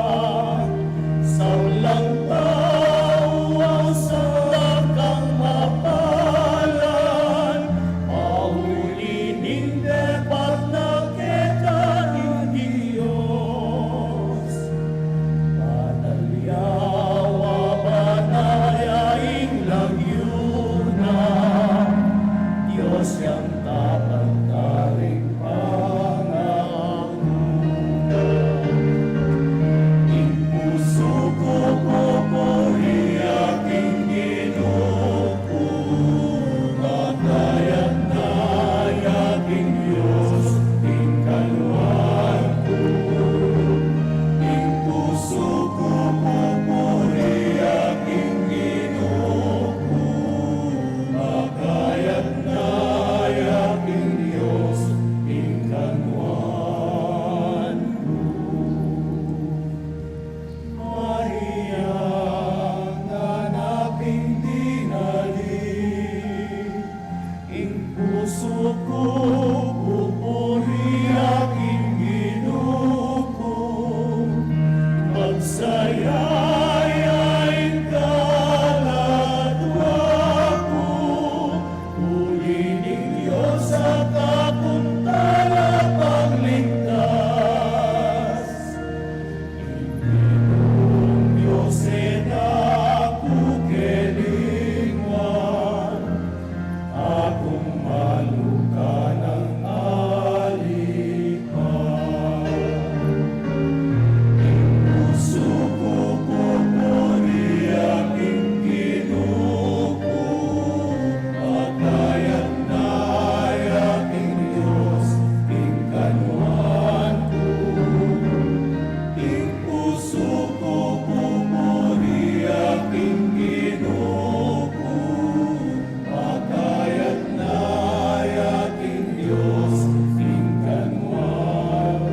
S5: saulang tao ang sandakang mapalan, paulinin dapat na kita ng Diyos. Panalyawa panayaing lagyuna, Diyos yang tapat taring panganguna. Ing puso ko popori aking ginuko, matayan na aking Diyos, ing kaluan ko. Ing puso ko popori aking ginuko, makayat na aking Diyos, ing kanuan ko. Maria, nanaping dinalig, ing puso ko popori aking ginuko, magsayayain kaladwa ko, ulining Diyos at akong tagapagligtas. Itinong Diyos ako kelingan, akong maluka ng alipan. Puso ko popori aking ginuko, makayat na aking Diyos, ing kanuan ko. Ing puso ko popori aking ginuko, makayat na aking Diyos, ing kanuan ko.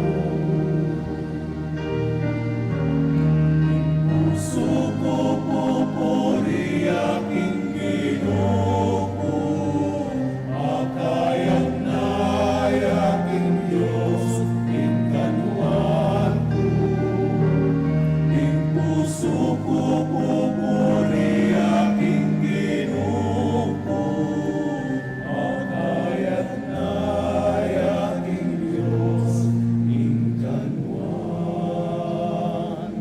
S5: Puso ko popori aking ginuko, makayat na aking Diyos, ing kanuan ko. Ing puso ko popori aking ginuko, makayat na aking Diyos, ing kanuan ko.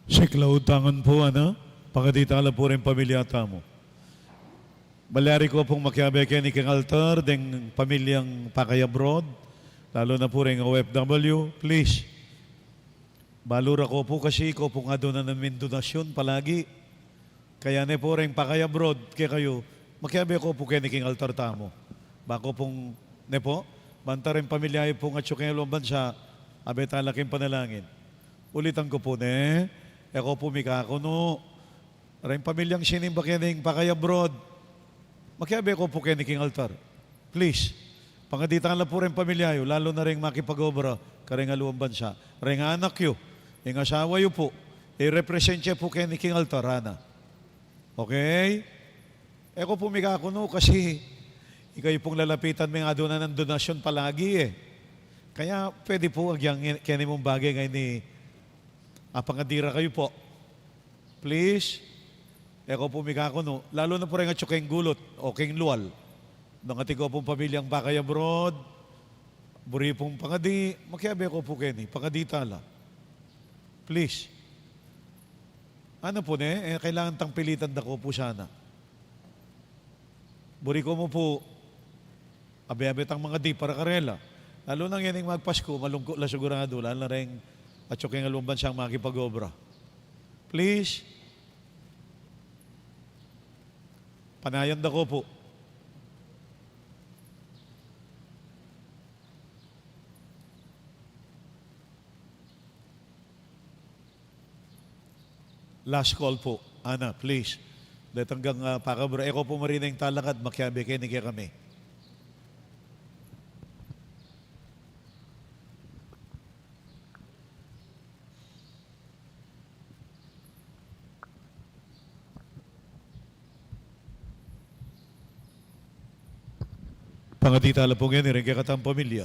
S1: Siklautangan po, ano? Pangaditala po rin pamilyata mo. Balyari ko pong makiabe ni King Altar, deng pamilyang pakay abroad, lalo na po rin OFW, please. Balura ko po kasi ko po nga doon na namin donasyon palagi. Kaya ne po rin pakay abroad, kaya kayo, makiabe ko po ni King Altar tamo. Bako pong, ne po, banta rin pamilya po nga tsukeng bansa, abe talaking panalangin. Ulitan ko po ne, ako po mikakuno, rin pamilyang sinimba kining pakay abroad, makiabe ko po ni King Altar. Please, pangaditan lang po rin pamilya yo, lalo na rin makipag-obra karing aluang bansa. Ring anak yo, yung asawa yo po, i-represent siya po ni King Altar, Ana. Okay? Eko po mikakuno kasi ikaw pong lalapitan may nga doon na ng donasyon palagi eh. Kaya pwede po agyang kaya mong bagay ngayon ni pangadira kayo po. Please, eko po mikakuno, lalo na po rin at keng gulot o keng luwal. Nang atigo pong pamilyang bakay abroad, buri pong pangadi, makiabe ko po keni, pangaditala. Please. Ano po ne? Kailangan tang pilitan na ko po sana. Buri ko mo po, abe-abe tang mga di para karela. Lalo nang yan yung magpasko, malungkot la sigurado, lalo na rin at yung alumban siyang makipag-obra. Please, panayan na ko po. Last call po. Ana, please. Dahil hanggang pakabra. Eko po marina yung talakad, makiabe kayo ni kami. Pangaditala po ngayon, rin kaya katang pamilya.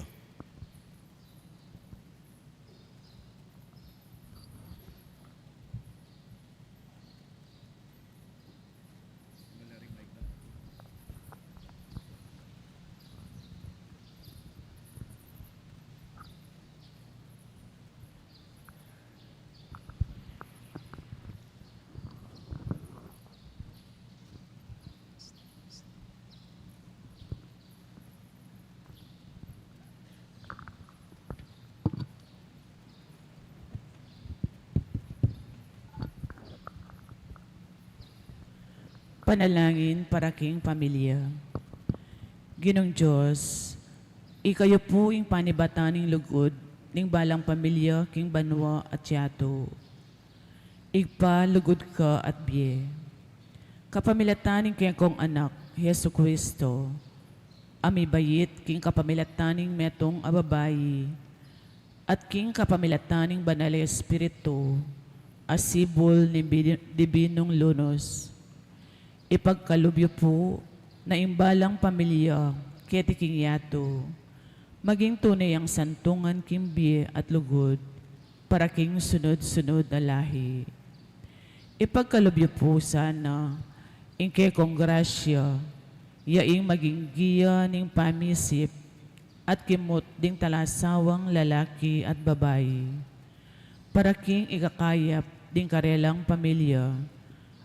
S8: Panalangin para king pamilya. Ginong Diyos, ikayo po yung panibataning lugod ning balang pamilya king Banwa at Tiato. Igpa lugod ka at biye. Kapamilataning king kong anak, Yesu Kristo, amibayit king kapamilataning metong ababayi, at king kapamilataning banal Espiritu, asibol ni Dibinong Lunos. Ipagkalubyo po na imbalang pamilya keti king yato, maging tunay ang santungan kimbi at lugod para king sunod-sunod na lahi. Ipagkalubyo po sana inke kong grasya, yaing maging giya ning pamisip at kimot ding talasawang lalaki at babae, para king ikakayap ding karelang pamilya,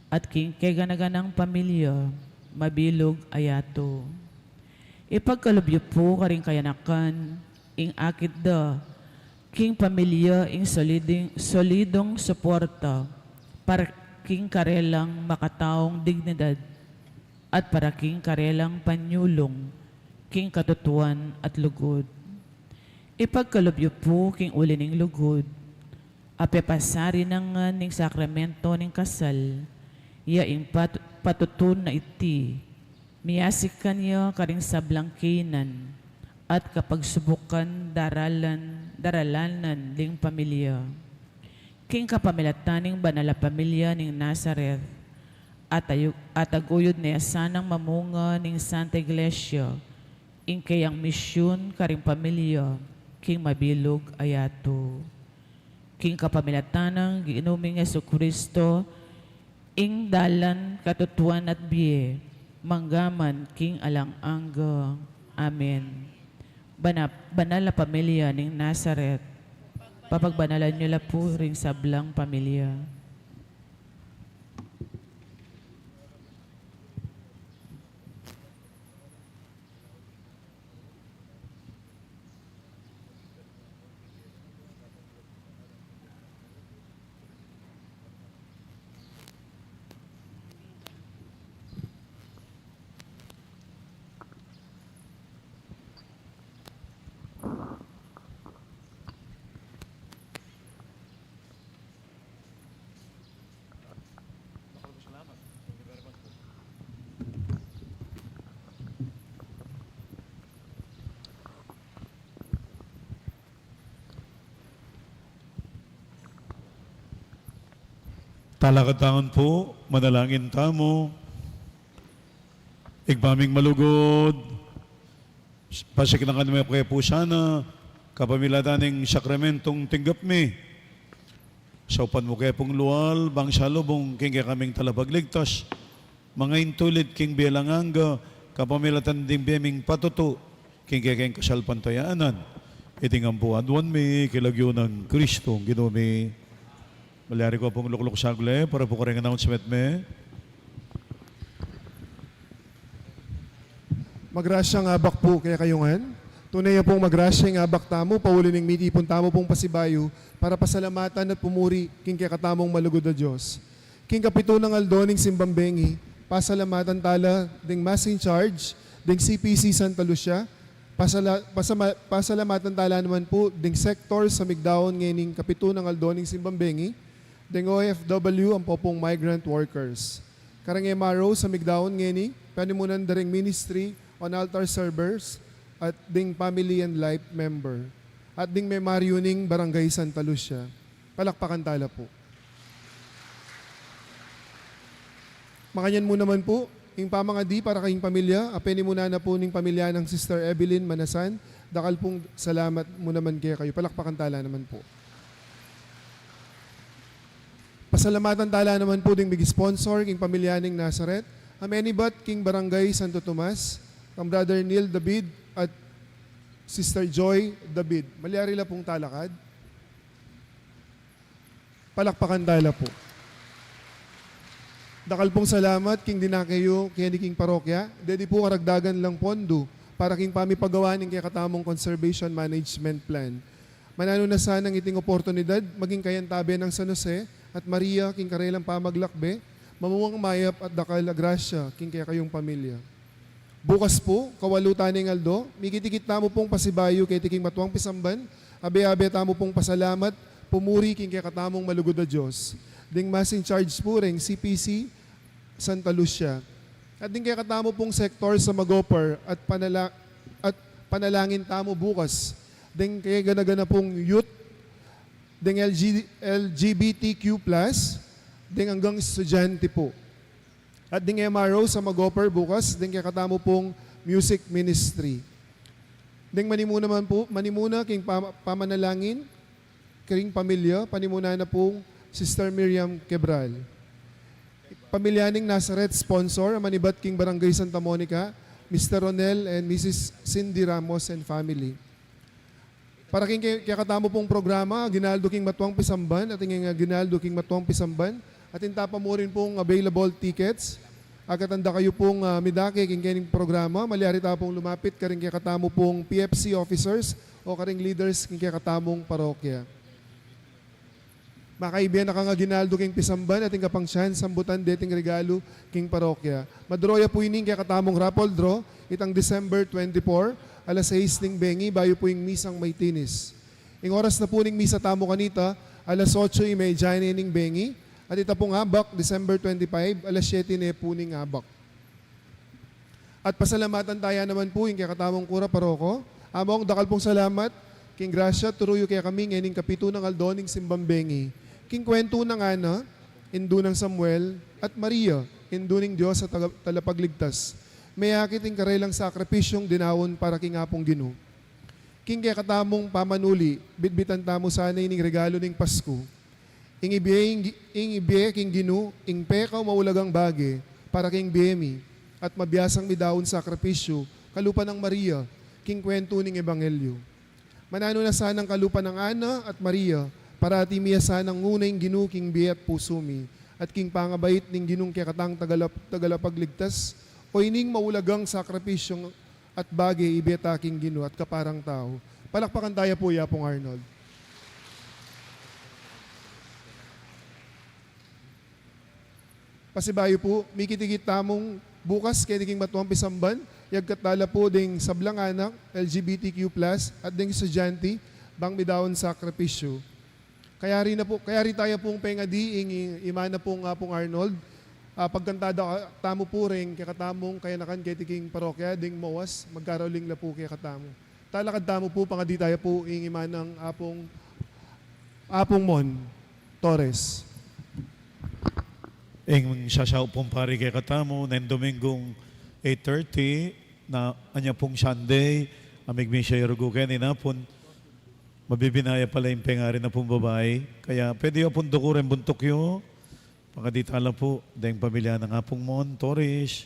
S8: at king keganaganang pamilya, mabilog ayato. Ipagkalubyo po karing kayanakan, ing akit da, king pamilya ing solidong suporta, para king karelang makataong dignidad, at para king karelang panyulong, king katutuan at lugod. Ipagkalubyo po king uli ning lugod, apepasari ng ning sakramento ning kasal, yaing patutun na iti, miyasik kanya karing sablang kinan, at kapag subukan daralanan ling pamilya. King kapamilataning banala pamilya ning Nazareth, at aguyod na yasanang mamunga ning Santa Iglesia, ing kayang misyon karing pamilya, king mabilog ayato. King kapamilatanang giinuming Yesu Kristo, ing dalan katutuan at biye, manggaman king alang-angga. Amen. Banal na pamilya ning Nazareth, papagbanalan nyo la po ring sablang pamilya.
S1: Talakatangan po, manalangin tamo. Igpaming malugod. Pasik na kanime kaya po sana. Kapamiladaning sakramentong tinggap mi. Sa upan mo kaya pong luwal, bang salubong, king kaya kaming talapagligtas. Mga intulit, king bialanganga, kapamilatan din biyaming patuto, king kaya kayong kasalpantayaanan. Itingan po adwan mi, kilagyo ng Kristo, ginumi. Malyari ko pong lukluk sagle, para po kareng announcement me.
S9: Magrasyang abak po kaya kayungan. Tunay pong magrasyang abak tamo, pauli ng mitipon tamo pong pasibayo, para pasalamatan at pumuri king kaya katamong malugod na Diyos. King kapito ng aldoning simbambengi, pasalamatan tala ding mas in charge, ding CPC Santa Lucia, pasalamatan tala naman po ding sector sa Migdaon ngayon kapito ng aldoning simbambengi, ding OFW ang popong migrant workers. Karang MRO sa Migdaon ngayon, panimunan daring ministry on altar servers, at ding family and life member, at ding may Mariuning Barangay Santa Lucia. Palakpakan tala po. Makanyan mo naman po, yung pamangadi para kayong pamilya, apeni muna na po ning pamilya ng Sister Evelyn Manasan, dakal pong salamat mo naman kaya kayo. Palakpakan tala naman po. Pasalamatan tala naman po ding big sponsor, king pamilya ng Nazareth, amenibat king Barangay Santo Tomas, kang Brother Neil David, at Sister Joy David. Malyari la pong talakad. Palakpakan tala po. Dakal pong salamat, king dinakayo, kaya ni king parokya. Dedi po karagdagan lang pondo para king pamipagawa ng kaya katamong conservation management plan. Manano na sanang iting oportunidad, maging kayantabi ng San Jose at Maria, king karelang pamaglakbe, mamuwang mayap at dakal agrasya, king kaya kayong pamilya. Bukas po, kawalutan ng Aldo, mikitikit tamo pong pasibayo kay tiking matuang pisamban, abe-abe tamo pong pasalamat, pumuri king kaya katamong malugod na Diyos. Ding mas in charge po ring CPC Santa Lucia. At ding kaya katamo pong sektor sa Magopar at panalangin tamo bukas. Ding kaya ganagana pong youth, ding LGBTQ+, ding hanggang estudyante po. At ding MRO sa Magopar bukas, ding kaya katamo pong music ministry. Ding manimuna king pamanalangin, kiring pamilya, panimuna na pong Sister Miriam Quebral. Pamilyaning Nazareth sponsor, manibat king Barangay Santa Monica, Mr. Ronel and Mrs. Cindy Ramos and family. Para king kaya katamo pong programa, ginaldo king Matuang Pisamban, at king ginaldo king Matuang Pisamban, at intapa mo rin pong available tickets. Agatanda kayo pong midake king kening programa, malyari ta pong lumapit karing kaya katamo pong PFC officers o karing leaders king kaya katamong parokya. Makaibiyan na ka nga ginaldo king Pisamban at kapang chance sambutan deting regalo king parokya. Madroya po ining kaya katamong raffle draw itang December 24, alas 6 ning bengi, bayo po yung misang may tinis. Ing oras na po ning misa tamo kanita, alas 8:30 ning bengi, at ita pong habak, December 25, alas 7 po ning habak. At pasalamatan tayo naman po yung kaya katamong kura paroko. Among dakal pong salamat, king grasya, turuyo kaya kami ngayon kapito ng aldoning simbambengi. King kwento ng Ana, indu ng Samuel, at Maria, indu ng Diyos sa talapagligtas. May akiting karelang sakripisyong dinawon para king apong Gino. King kaya katamong pamanuli, bitbitan tamo sana ining regalo ng Pasko. Ing ibiye king Gino, ing pekaw maulagang bage, para king biyemi, at mabiyasang midawon sakripisyo, kalupa ng Maria, king kwento ng Ebanghelyo. Manano na sanang kalupa ng Ana at Maria, para ati miya sanang ngunay Gino king biye at pusumi, at king pangabait ning Ginong kaya katang tagalapagligtas, o ining maulagang sakripisyong at bagay ibeta king Gino at kaparang tao. Palakpakan tayo po, Yapong Arnold. Pasibayo po, mikitigit tamong bukas kaya king Matuang Pisamban, yagkatala po ding sablang anak, LGBTQ+, at ding estudyante, bang midawon sakripisyo. Kaya rin tayo pong pengadi, imana pong Apong Arnold, pagkantada tamo po rin, kaya katamong kaya nakan kaya tiking parokya, ding mawas, magkaroling la po kaya katamo. Talakad tamo po, pangadi tayo po, imanang Apong Mon Torres.
S1: Ing sasaw pong pari kay katamo, na Domingong 8:30, na anya pong Sunday, amig mi siya irugo kayo ninapon, mabibinaya pala yung pengari na pong babae. Kaya pwede yung pong dukurin buntok yun. Pagkaditala po, dahil pamilya ng apong Mon, Torres.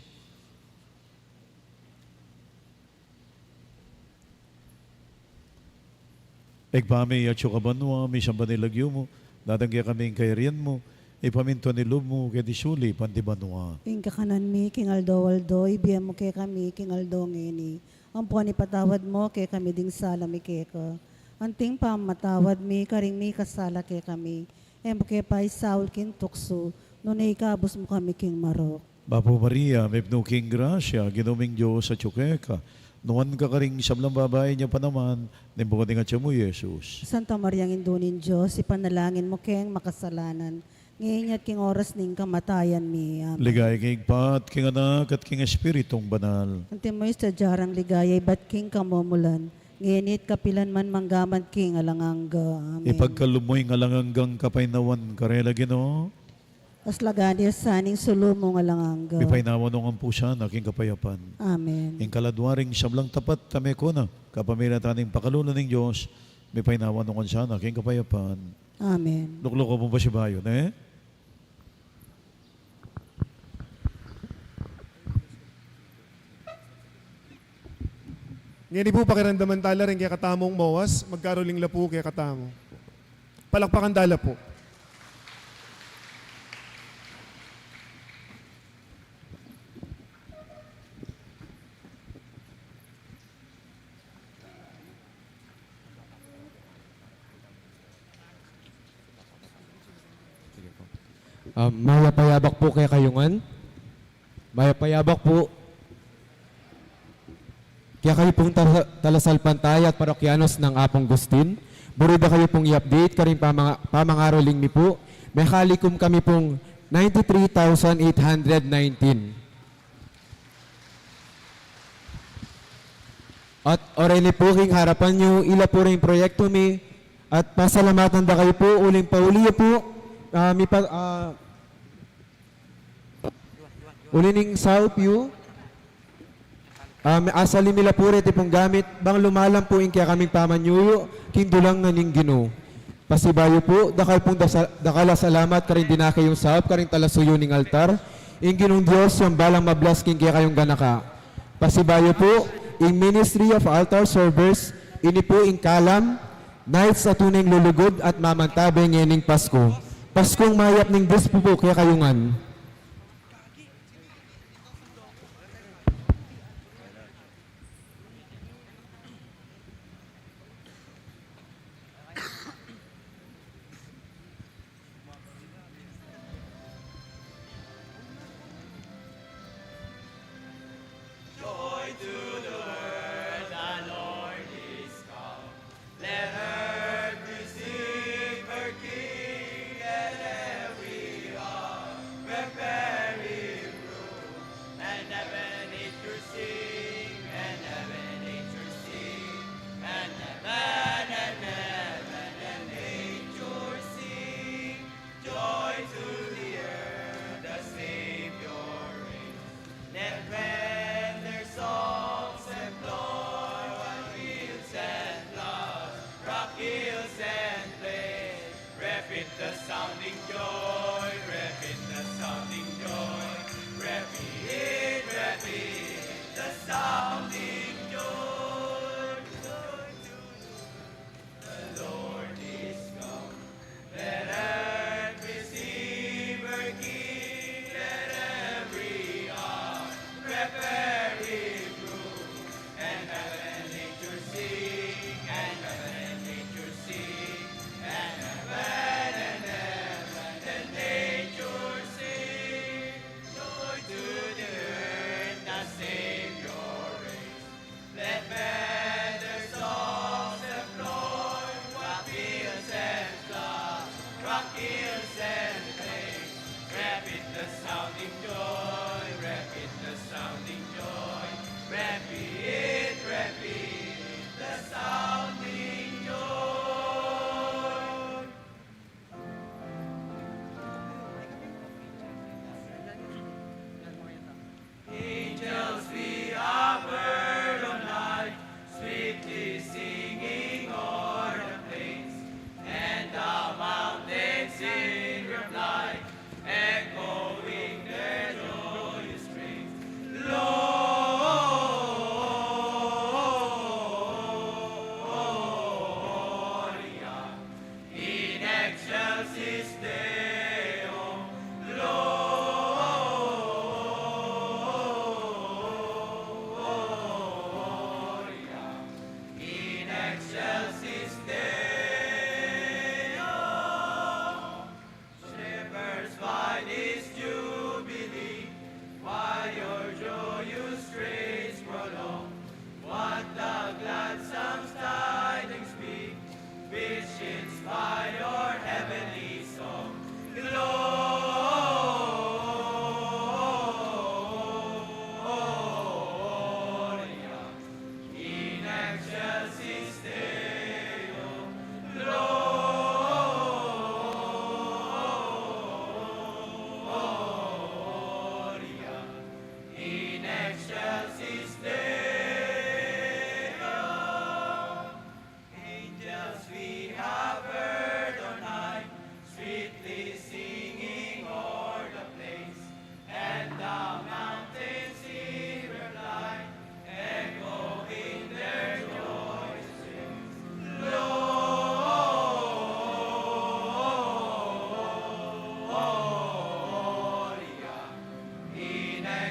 S1: Egpami at kabanwa, may siyang banilagyo mo, dadangya kami kay riyan mo, ipaminto ni loob mo, kaya di suli, pantibanwa.
S2: Ing kakanan mi, king aldo, ibiyam mo kay kami, king aldo ngini. Ang po ni patawad mo, kay kami ding sala mi kay ka. Anting pa matawad mi, karing mi kasala kay kami. Em kay pa Saul king tukso, nunay kabos mo kami king marok.
S1: Bapo Maria, may king grasya, ginuming Diyos sa tsukeka. Noon ka karing sablang babae niya pa naman, nimbo ka nga siya mo, Jesus.
S2: Santa Mariang Indunin Diyos, ipanalangin mo keng makasalanan. Ngayon at king oras ning kamatayan mi. Amen.
S1: Ligay king Pat, king Anak, at king Espiritong Banal.
S2: Ante mo sa jarang ligaya, ba't king kamumulan? Ngayon kapilan man manggaman king alangangga. Amen.
S1: Ipagkalumoy nga lang hanggang kapainawan, karela gino.
S2: As lagani saning sulumong alangangga.
S1: May painawan nung ang pusa, naking kapayapan.
S2: Amen.
S1: Ing kaladwaring sablang tapat, tame ko na, kapamilya taning pakalunan ng Diyos, may painawan nung siya, naking kapayapan.
S2: Amen.
S1: Lukloko mo ba si Bayon, eh?
S9: Ngayon po pakiramdaman tala rin kaya katamong mawas, magkaroling lapu kaya katamo. Palakpakan dala po.
S10: Maya payabak po kay Kayungan. Maya payabak po. Kaya kayo pong talasal pantay at parokyanos ng Apong Gustin. Burida kayo pong i-update karing pamangaroling mi po. May halikom kami pong 93,819. At oreni po king harapan nyo, ila po rin proyekto mi. At pasalamatan da kayo po, uling pauliyo po. Ulining South View. Asali nila po rin pong gamit. Bang lumalang po kaya kaming pamanyuyo, kindulang nga ning Ginoo. Pasibayo po, dakal pong dakala salamat karing dinake yung saop, karing talasuyo ning altar. Ing Ginong Diyos, yung balang mablas king kaya kayong ganaka. Pasibayo po, in Ministry of Altar Servers, ini po ing kalam, nights sa tuneng lulugod at mamantabe ngening Pasko. Paskong mayap ning Diyos po kaya kayungan.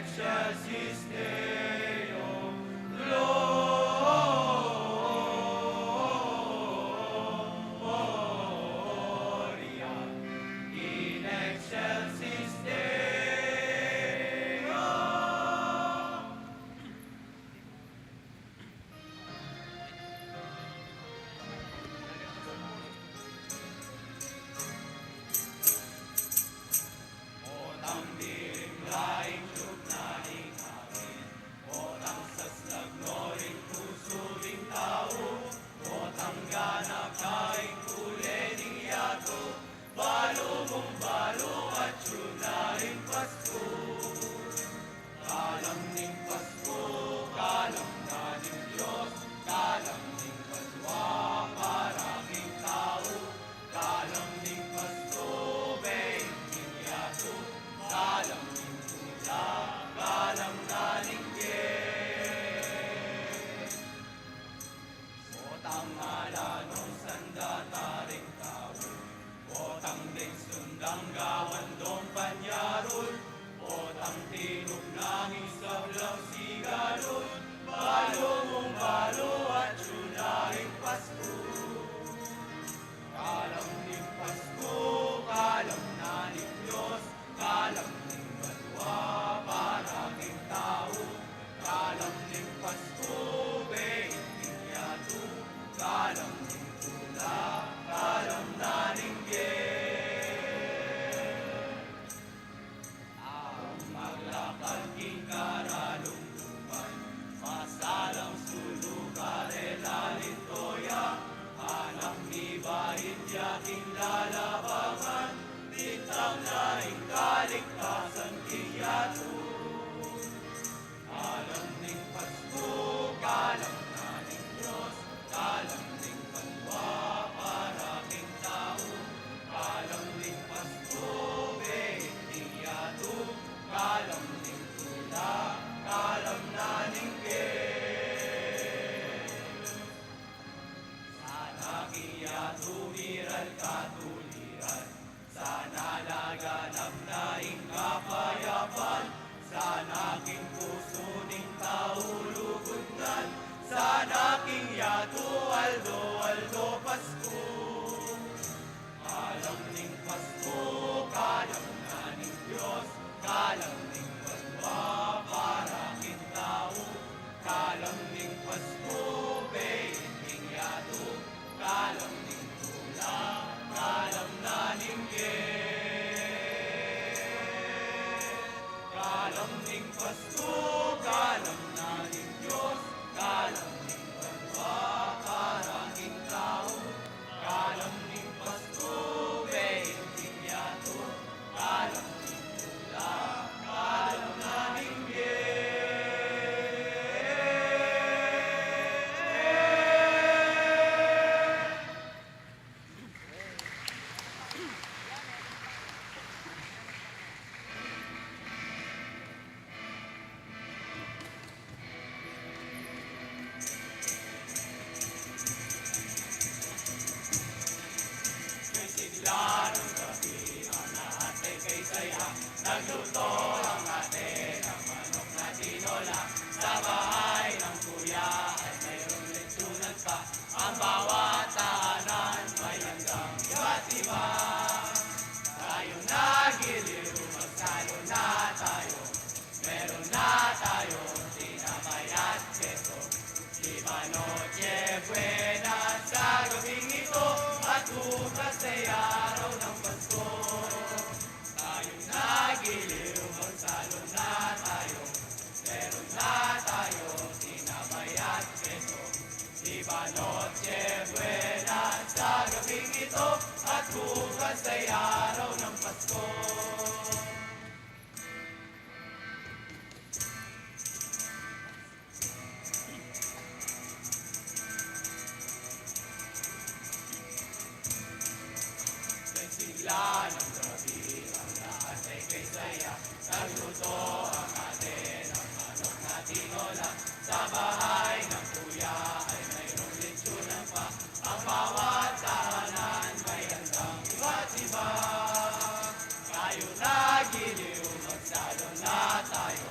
S5: excelsis Deo, Gloria in excelsis Deo. Otang dilim laing lugnaing hangin, otang saslag noring puso ring tao, otang ganap kaing kulening yato, balo mong balo at yunaing Pasko. Kalang ning Pasko, kalang na ning Diyos, kalang ning banwa para king tao, kalang ning Pasko, being king yato, kalang ning tula, kalang na ning Otang alanong sanda taring tao, otang ding sundang gawan dong panyarol, otang tinog ng isablang sigalon, balo mong balo at yunaing Pasko. Kalang ning Pasko, kalang na ning Diyos, kalang ning banwa para king tao, kalang ning Pasko, being king yato, kalang ning tula, kalang na ning Taong maglakad king karalungkuman, masalang sulok karela lintoya, anak ni bahid yaking lalabangan, bintang laing kaligtasan king yato. Kalang ning Pasko, kalang na ning Diyos, kalang ning banwa para king tao, kalang ning Pasko, being king yato, kalang ning tula, kalang na ning Sana kiyato miral katuliran, sana laganap na ing kapayapan, sana king puso ning tao lugudan, sana king yato aldo aldo Pasko. Kalang ning Pasko, kalang na ning Diyos, kalang ning banwa para king tao, kalang ning Pasko, being king yato, kalang ning tula, kalang na ning Kalang ning Pasko, kalang na ning Diyos, kalang ning banwa para king tao, kalang ning Pasko, being king yato, kalang ning tula, kalang na ning May sigla ng gabi, ang lahat ay kay saya, nagluto ang ate ng manok na tinola, sa bahay ng kuya ay mayroong lechonan pa, ang bawat tahanan may handang iba't iba. Tayo nagiliw, magsalo na tayo, meron na tayo tinapay at keso, iba noche buena sa gabing ito, at bukas ay araw ng Pasko. Tayo nagiliw, magsalo na tayo, meron na tayo tinapay at keso, iba noche buena sa gabing ito, at bukas ay araw ng Pasko. May sigla ng gabi, ang lahat ay kay saya, nagluto ang ate ng manok na tinola, sa bahay ng kuya ay mayroong lechonan pa, ang bawat tahanan may handang iba't iba. Tayo nagiliw, magsalo na tayo,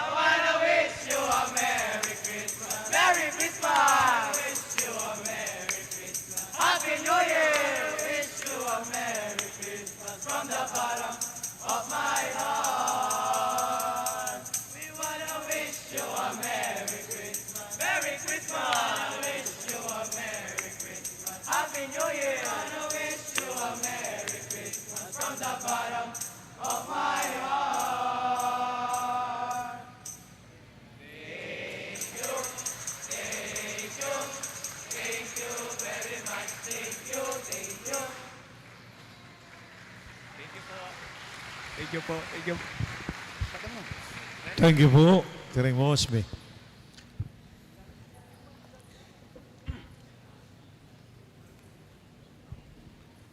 S5: I wanna wish you a Merry Christmas. Merry Christmas. Wish you a Merry Christmas. Happy New Year. Wish you a Merry Christmas from the bottom of my heart. We wanna wish you a Merry Christmas. Merry Christmas. Wish you a Merry Christmas. Happy New Year. Wanna wish you a Merry Christmas from the bottom of my heart.
S11: Thank you po. Thank you.
S1: Thank you po. Tiring mo, Osme.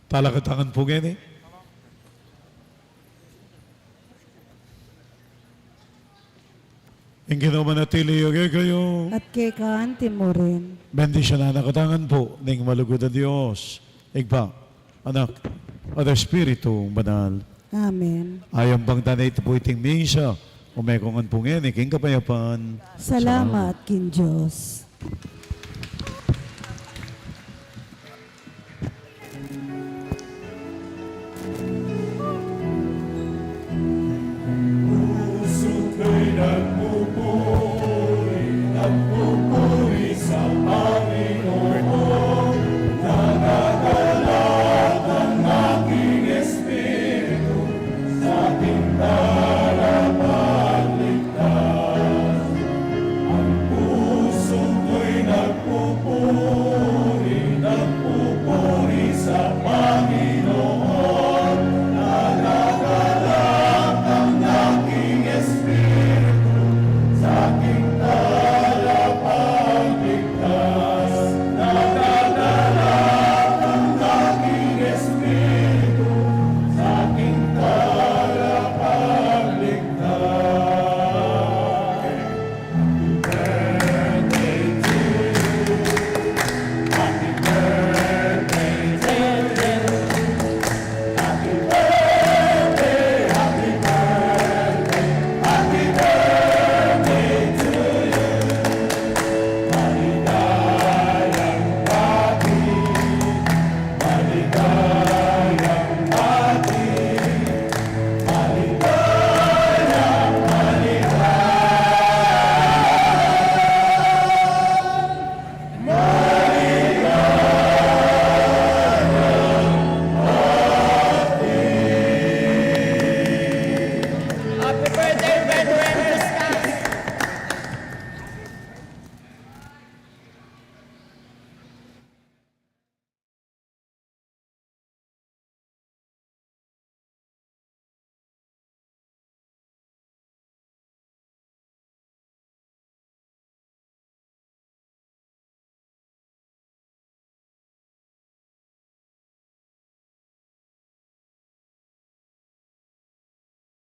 S1: Talakatangan po gani. Ang ginawa manatili yung kayo.
S2: At kay kaanti mo rin.
S1: Bendisyon na nakatangan po ng malugod na Diyos. Igpa, anak, at Espiritu banal.
S2: Amen.
S1: Ayang bang tanay ito po iting misa. Umekongan po ngayon, iking kapayapaan.
S2: Salamat kin Diyos.